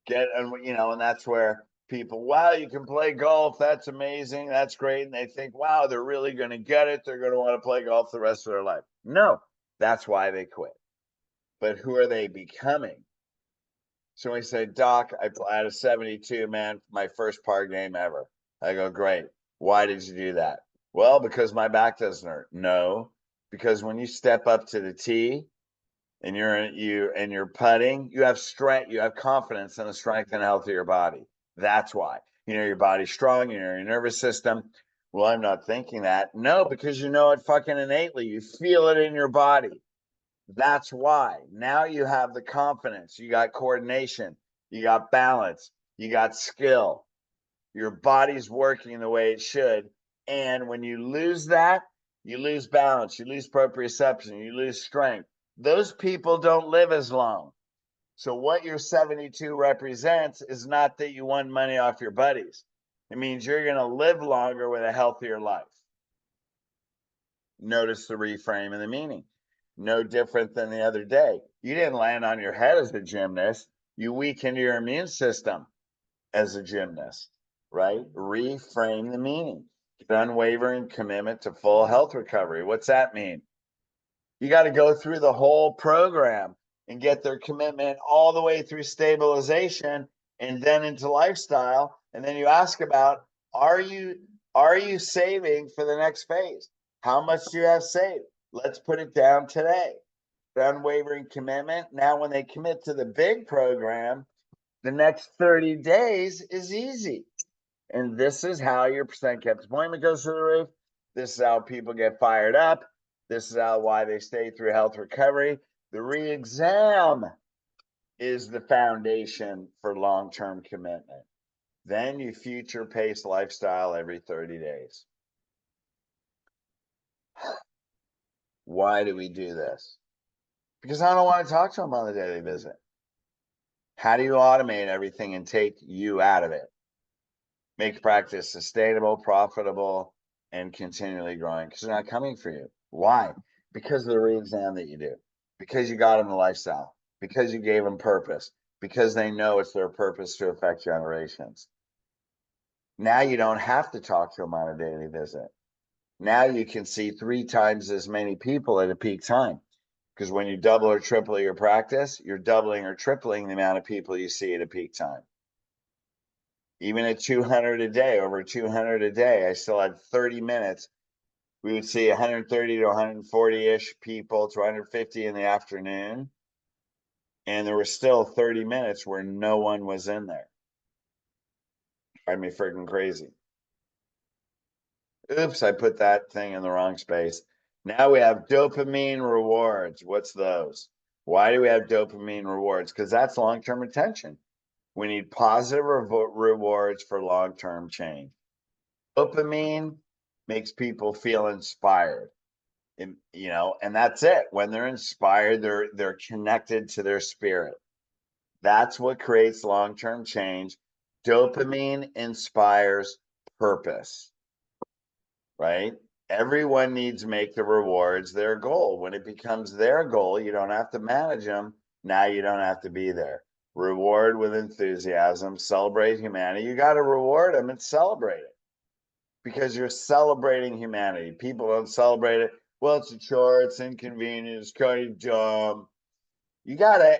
And that's where people, wow, you can play golf. That's amazing. That's great. And they think, wow, they're really going to get it. They're going to want to play golf the rest of their life. No, that's why they quit. But who are they becoming? So we say, Doc, I had a 72, man, my first par game ever. I go, great. Why did you do that? Well, because my back doesn't hurt. No, because when you step up to the tee and you're putting, you have strength, you have confidence in the strength and health of your body. That's why. You know your body's strong, you know your nervous system. Well, I'm not thinking that. No, because you know it fucking innately. You feel it in your body. That's why. Now you have the confidence, you got coordination, you got balance, you got skill. Your body's working the way it should. And when you lose that, you lose balance, you lose proprioception, you lose strength. Those people don't live as long. So what your 72 represents is not that you won money off your buddies. It means you're going to live longer with a healthier life. Notice the reframe and the meaning. No different than the other day. You didn't land on your head as a gymnast. You weakened your immune system as a gymnast, right? Reframe the meaning. Unwavering commitment to full health recovery. What's that mean? You got to go through the whole program and get their commitment all the way through stabilization and then into lifestyle. And then you ask about, are you saving for the next phase? How much do you have saved? Let's put it down today. Unwavering commitment. Now, when they commit to the big program, the next 30 days is easy. And this is how your percent kept appointment goes through the roof. This is how people get fired up. This is why they stay through health recovery. The re-exam is the foundation for long-term commitment. Then you future pace lifestyle every 30 days. Why do we do this? Because I don't want to talk to them on the daily visit. How do you automate everything and take you out of it? Make practice sustainable, profitable, and continually growing, because they're not coming for you. Why? Because of the re-exam that you do, because you got them the lifestyle, because you gave them purpose, because they know it's their purpose to affect generations. Now you don't have to talk to them on a daily visit. Now you can see 3 times as many people at a peak time. Because when you double or triple your practice, you're doubling or tripling the amount of people you see at a peak time. Even at 200 a day, over 200 a day, I still had 30 minutes. We would see 130 to 140-ish people to 150 in the afternoon. And there were still 30 minutes where no one was in there. Drive me freaking crazy. Oops, I put that thing in the wrong space. Now we have dopamine rewards. What's those? Why do we have dopamine rewards? Because that's long-term retention. We need positive rewards for long-term change. Dopamine makes people feel inspired. And, and that's it. When they're inspired, they're connected to their spirit. That's what creates long-term change. Dopamine inspires purpose, right? Everyone needs to make the rewards their goal. When it becomes their goal, you don't have to manage them. Now you don't have to be there. Reward with enthusiasm, celebrate humanity. You got to reward them and celebrate it, because you're celebrating humanity. People don't celebrate it. Well, it's a chore, it's inconvenient, it's kind of dumb. You gotta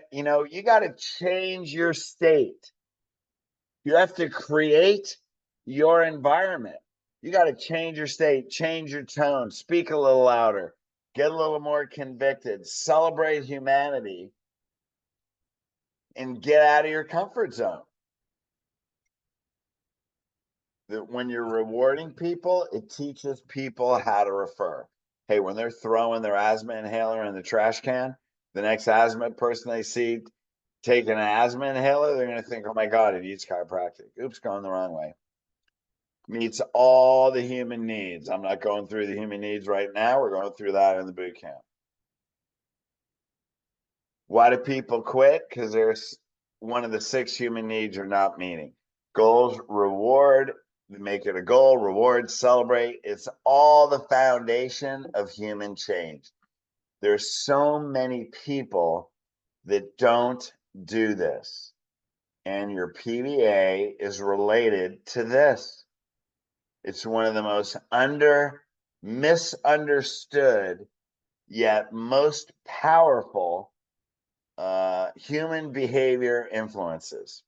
change your state. You have to create your environment. You got to change your state, change your tone, speak a little louder, get a little more convicted, celebrate humanity, and get out of your comfort zone. That when you're rewarding people, it teaches people how to refer. Hey, when they're throwing their asthma inhaler in the trash can, the next asthma person they see taking an asthma inhaler, they're going to think, oh my God, it needs chiropractic. Oops, going the wrong way. Meets all the human needs. I'm not going through the human needs right now. We're going through that in the boot camp. Why do people quit? Because there's one of the 6 human needs are not meeting. Goals, reward, make it a goal, reward, celebrate. It's all the foundation of human change. There's so many people that don't do this. And your PBA is related to this. It's one of the most misunderstood, yet most powerful human behavior influences.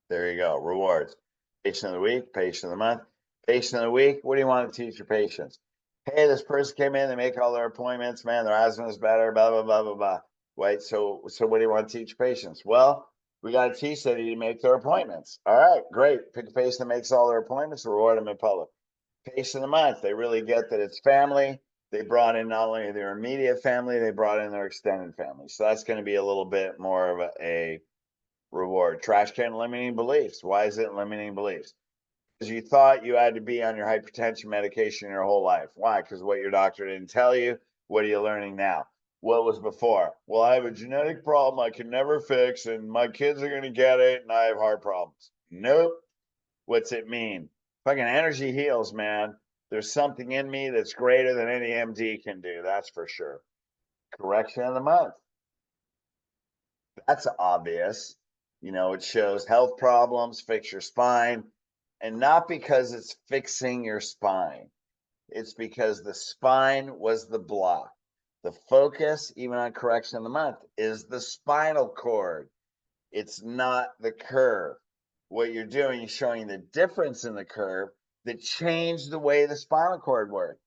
There you go. Rewards. Patient of the week, patient of the month, patient of the week. What do you want to teach your patients? Hey, this person came in, they make all their appointments, man, their asthma is better, blah, blah, blah, blah, blah. Right. So what do you want to teach patients? Well, we got to teach them to make their appointments. All right, great. Pick a patient that makes all their appointments, reward them in public. Patient of the month, they really get that it's family. They brought in not only their immediate family, they brought in their extended family. So that's going to be a little bit more of a reward. Trash can limiting beliefs. Why is it limiting beliefs? Because you thought you had to be on your hypertension medication your whole life. Why? Because what your doctor didn't tell you. What are you learning now? What was before? Well, I have a genetic problem I can never fix, and my kids are going to get it, and I have heart problems. Nope. What's it mean? Fucking energy heals, man. There's something in me that's greater than any MD can do. That's for sure. Correction of the month. That's obvious. It shows health problems, fix your spine, and not because it's fixing your spine. It's because the spine was the block. The focus, even on correction of the month, is the spinal cord. It's not the curve. What you're doing is showing the difference in the curve that changed the way the spinal cord worked.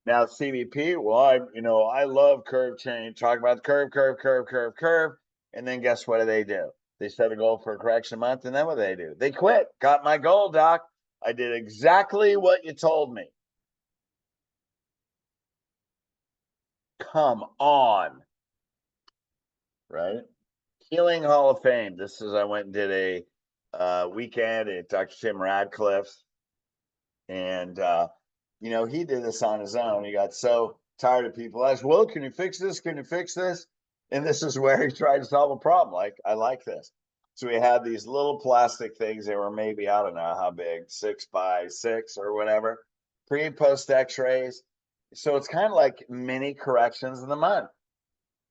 Now, CBP, well, I love curve change. Talk about the curve. And then guess what do? They set a goal for a correction month, and then what do? They quit. Got my goal, doc. I did exactly what you told me. Come on. Right? Healing Hall of Fame. This is, I went and did weekend at Dr. Tim Radcliffe's. And, he did this on his own. He got so tired of people asking, well, can you fix this? Can you fix this? And this is where he tried to solve a problem. Like, I like this. So we had these little plastic things. They were maybe, I don't know how big, 6x6 or whatever, pre and post x-rays. So it's kind of like mini corrections in the month,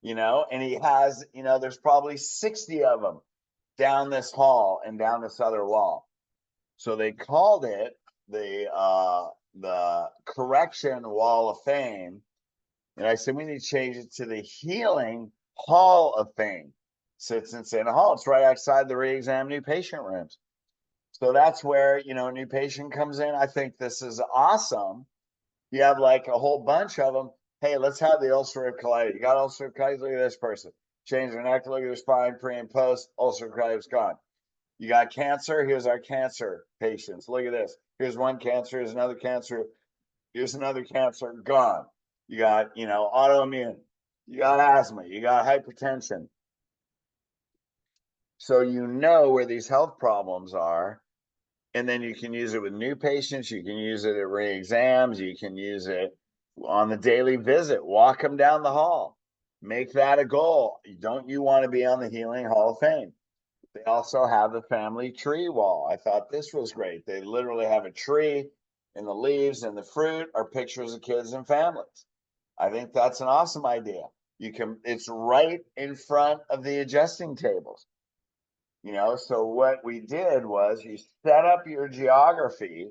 and he has, there's probably 60 of them down this hall and down this other wall. So they called it the Correction Wall of Fame. And I said, we need to change it to the Healing Hall of Fame. Sits in Santa Hall. It's right outside the re-exam new patient rooms. So that's where, a new patient comes in. I think this is awesome. You have like a whole bunch of them. Hey, let's have the ulcerative colitis. You got ulcerative colitis? Look at this person. Change their neck, look at their spine, pre and post, ulcerative colitis gone. You got cancer. Here's our cancer patients. Look at this. Here's one cancer. Here's another cancer. Here's another cancer. Gone. You got, autoimmune. You got asthma. You got hypertension. So you know where these health problems are. And then you can use it with new patients. You can use it at re-exams. You can use it on the daily visit. Walk them down the hall. Make that a goal. Don't you want to be on the Healing Hall of Fame? They also have the family tree wall. I thought this was great. They literally have a tree, and the leaves and the fruit are pictures of kids and families. I think that's an awesome idea. It's right in front of the adjusting tables. So what we did was you set up your geography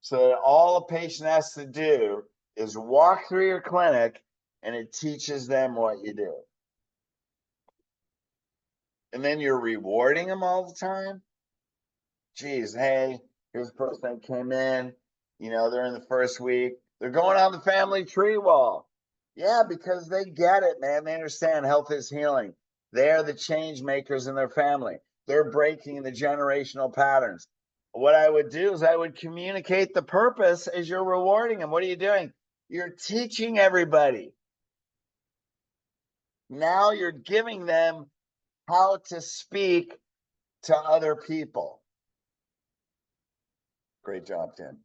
so that all a patient has to do is walk through your clinic, and it teaches them what you do. And then you're rewarding them all the time. Geez, hey, here's a person that came in, they're in the first week. They're going on the family tree wall. Yeah, because they get it, man. They understand health is healing. They're the change makers in their family. They're breaking the generational patterns. What I would do is I would communicate the purpose as you're rewarding them. What are you doing? You're teaching everybody. Now you're giving them how to speak to other people. Great job, Tim.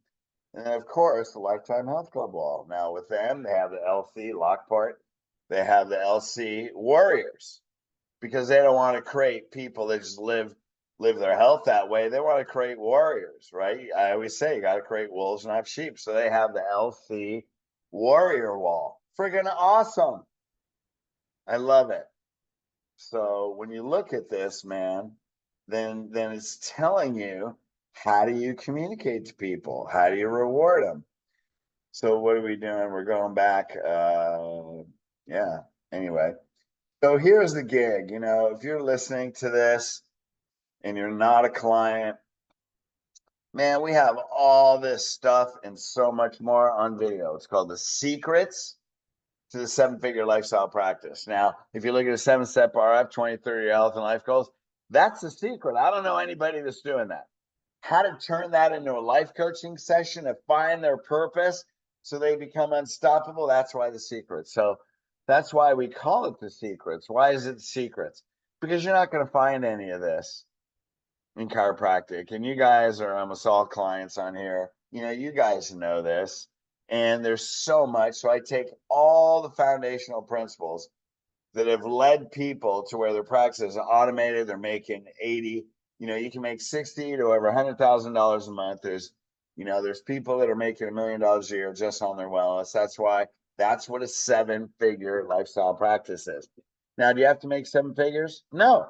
And of course, the Lifetime Health Club wall. Now with them, they have the LC Lockport. They have the LC Warriors, because they don't want to create people that just live their health that way. They want to create warriors, right? I always say you got to create wolves, not sheep. So they have the LC Warrior wall. Friggin' awesome. I love it. So when you look at this, man, then it's telling you, how do you communicate to people? How do you reward them? So what are we doing? We're going back. Yeah. Anyway, so here's the gig. If you're listening to this and you're not a client, man, we have all this stuff and so much more on video. It's called The Secrets to the 7-Figure Lifestyle Practice. Now, if you look at a 7-step RF, 20-30 health and life goals, that's the secret. I don't know anybody that's doing that. How to turn that into a life coaching session, to find their purpose so they become unstoppable. That's why the secrets. So that's why we call it the secrets. Why is it the secrets? Because you're not going to find any of this in chiropractic. And you guys are almost all clients on here. You guys know this. And there's so much. So I take all the foundational principles that have led people to where their practice is automated. They're making 80. You can make 60 to over $100,000 a month. There's people that are making $1 million a year just on their wellness. That's what a 7-figure lifestyle practice is. Now, do you have to make 7 figures? No.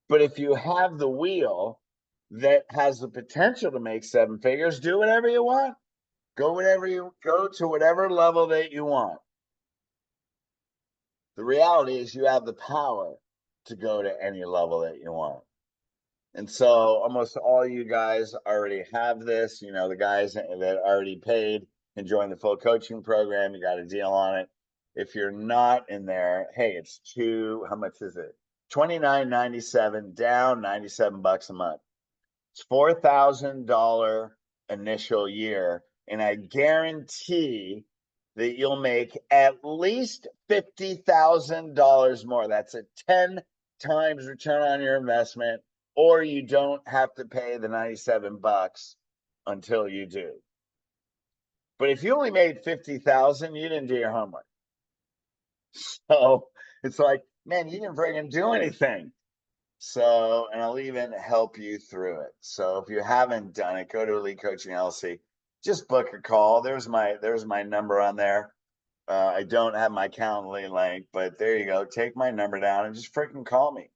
But if you have the wheel that has the potential to make 7 figures, do whatever you want. Go to whatever level that you want. The reality is you have the power to go to any level that you want. And so almost all you guys already have this. The guys that already paid and joined the full coaching program, you got a deal on it. If you're not in there, hey, it's how much is it? $29.97, down $97 a month. It's $4,000 initial year. And I guarantee that you'll make at least $50,000 more. That's a 10 times return on your investment. or you don't have to pay the $97 until you do. But if you only made 50,000, you didn't do your homework. So it's like, man, you didn't friggin' do anything. So, and I'll even help you through it. So if you haven't done it, go to Elite Coaching LLC. Just book a call. There's my number on there. I don't have my Calendly link, but there you go. Take my number down and just freaking call me.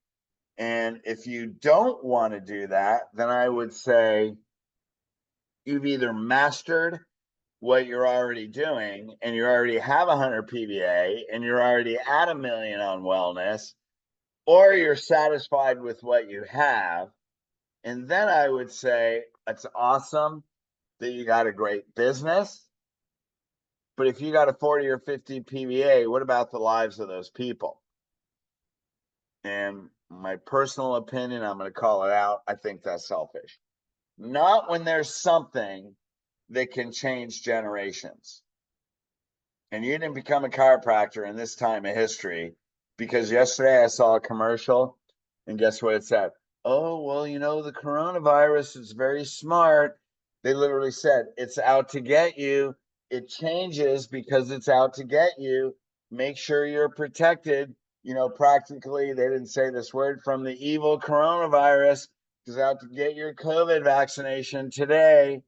And if you don't want to do that, then I would say you've either mastered what you're already doing and you already have 100 PBA and you're already at $1 million on wellness, or you're satisfied with what you have. And then I would say it's awesome that you got a great business. But if you got a 40 or 50 PBA, what about the lives of those people? And my personal opinion, I'm going to call it out, I think that's selfish. Not when there's something that can change generations. And you didn't become a chiropractor in this time of history because yesterday I saw a commercial and guess what it said? Oh, well, the coronavirus is very smart. They literally said, it's out to get you. It changes because it's out to get you. Make sure you're protected. Practically, they didn't say this word, from the evil coronavirus, because out to get your COVID vaccination today.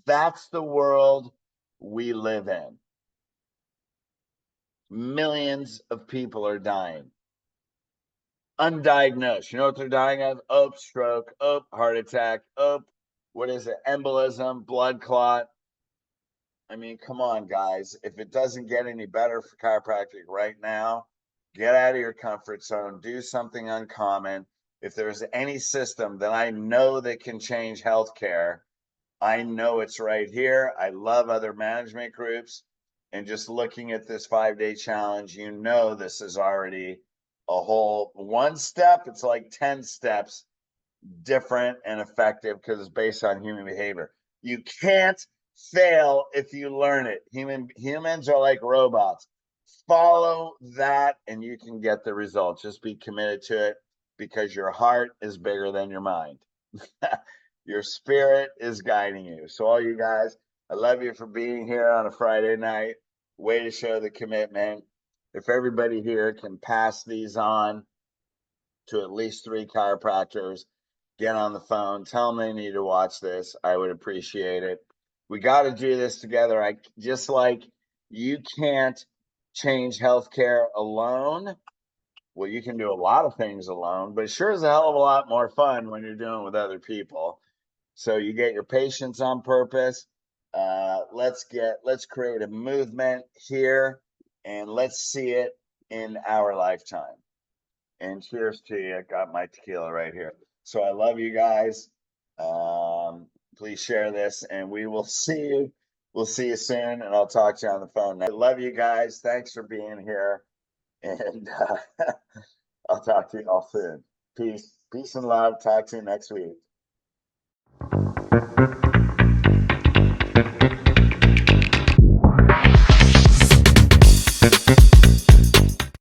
That's the world we live in. Millions of people are dying. Undiagnosed. You know what they're dying of? Oh, stroke. Oh, heart attack. Oh, what is it? Embolism, blood clot. I mean, come on, guys. If it doesn't get any better for chiropractic right now, get out of your comfort zone. Do something uncommon. If there's any system that I know that can change healthcare, I know it's right here. I love other management groups. And just looking at this 5-day challenge, this is already a whole one step. It's like 10 steps different and effective because it's based on human behavior. You can't fail if you learn it. Humans are like robots. Follow that and you can get the results. Just be committed to it because your heart is bigger than your mind. Your spirit is guiding you. So all you guys, I love you for being here on a Friday night. Way to show the commitment. If everybody here can pass these on to at least 3 chiropractors, get on the phone, tell them they need to watch this. I would appreciate it. We got to do this together. Just like you can't change healthcare alone. Well, you can do a lot of things alone, but it sure is a hell of a lot more fun when you're doing it with other people. So you get your patients on purpose. Let's create a movement here and let's see it in our lifetime. And cheers to you. I got my tequila right here. So I love you guys. Please share this and we will see you. We'll see you soon and I'll talk to you on the phone. I love you guys. Thanks for being here. And I'll talk to you all soon. Peace and love. Talk to you next week.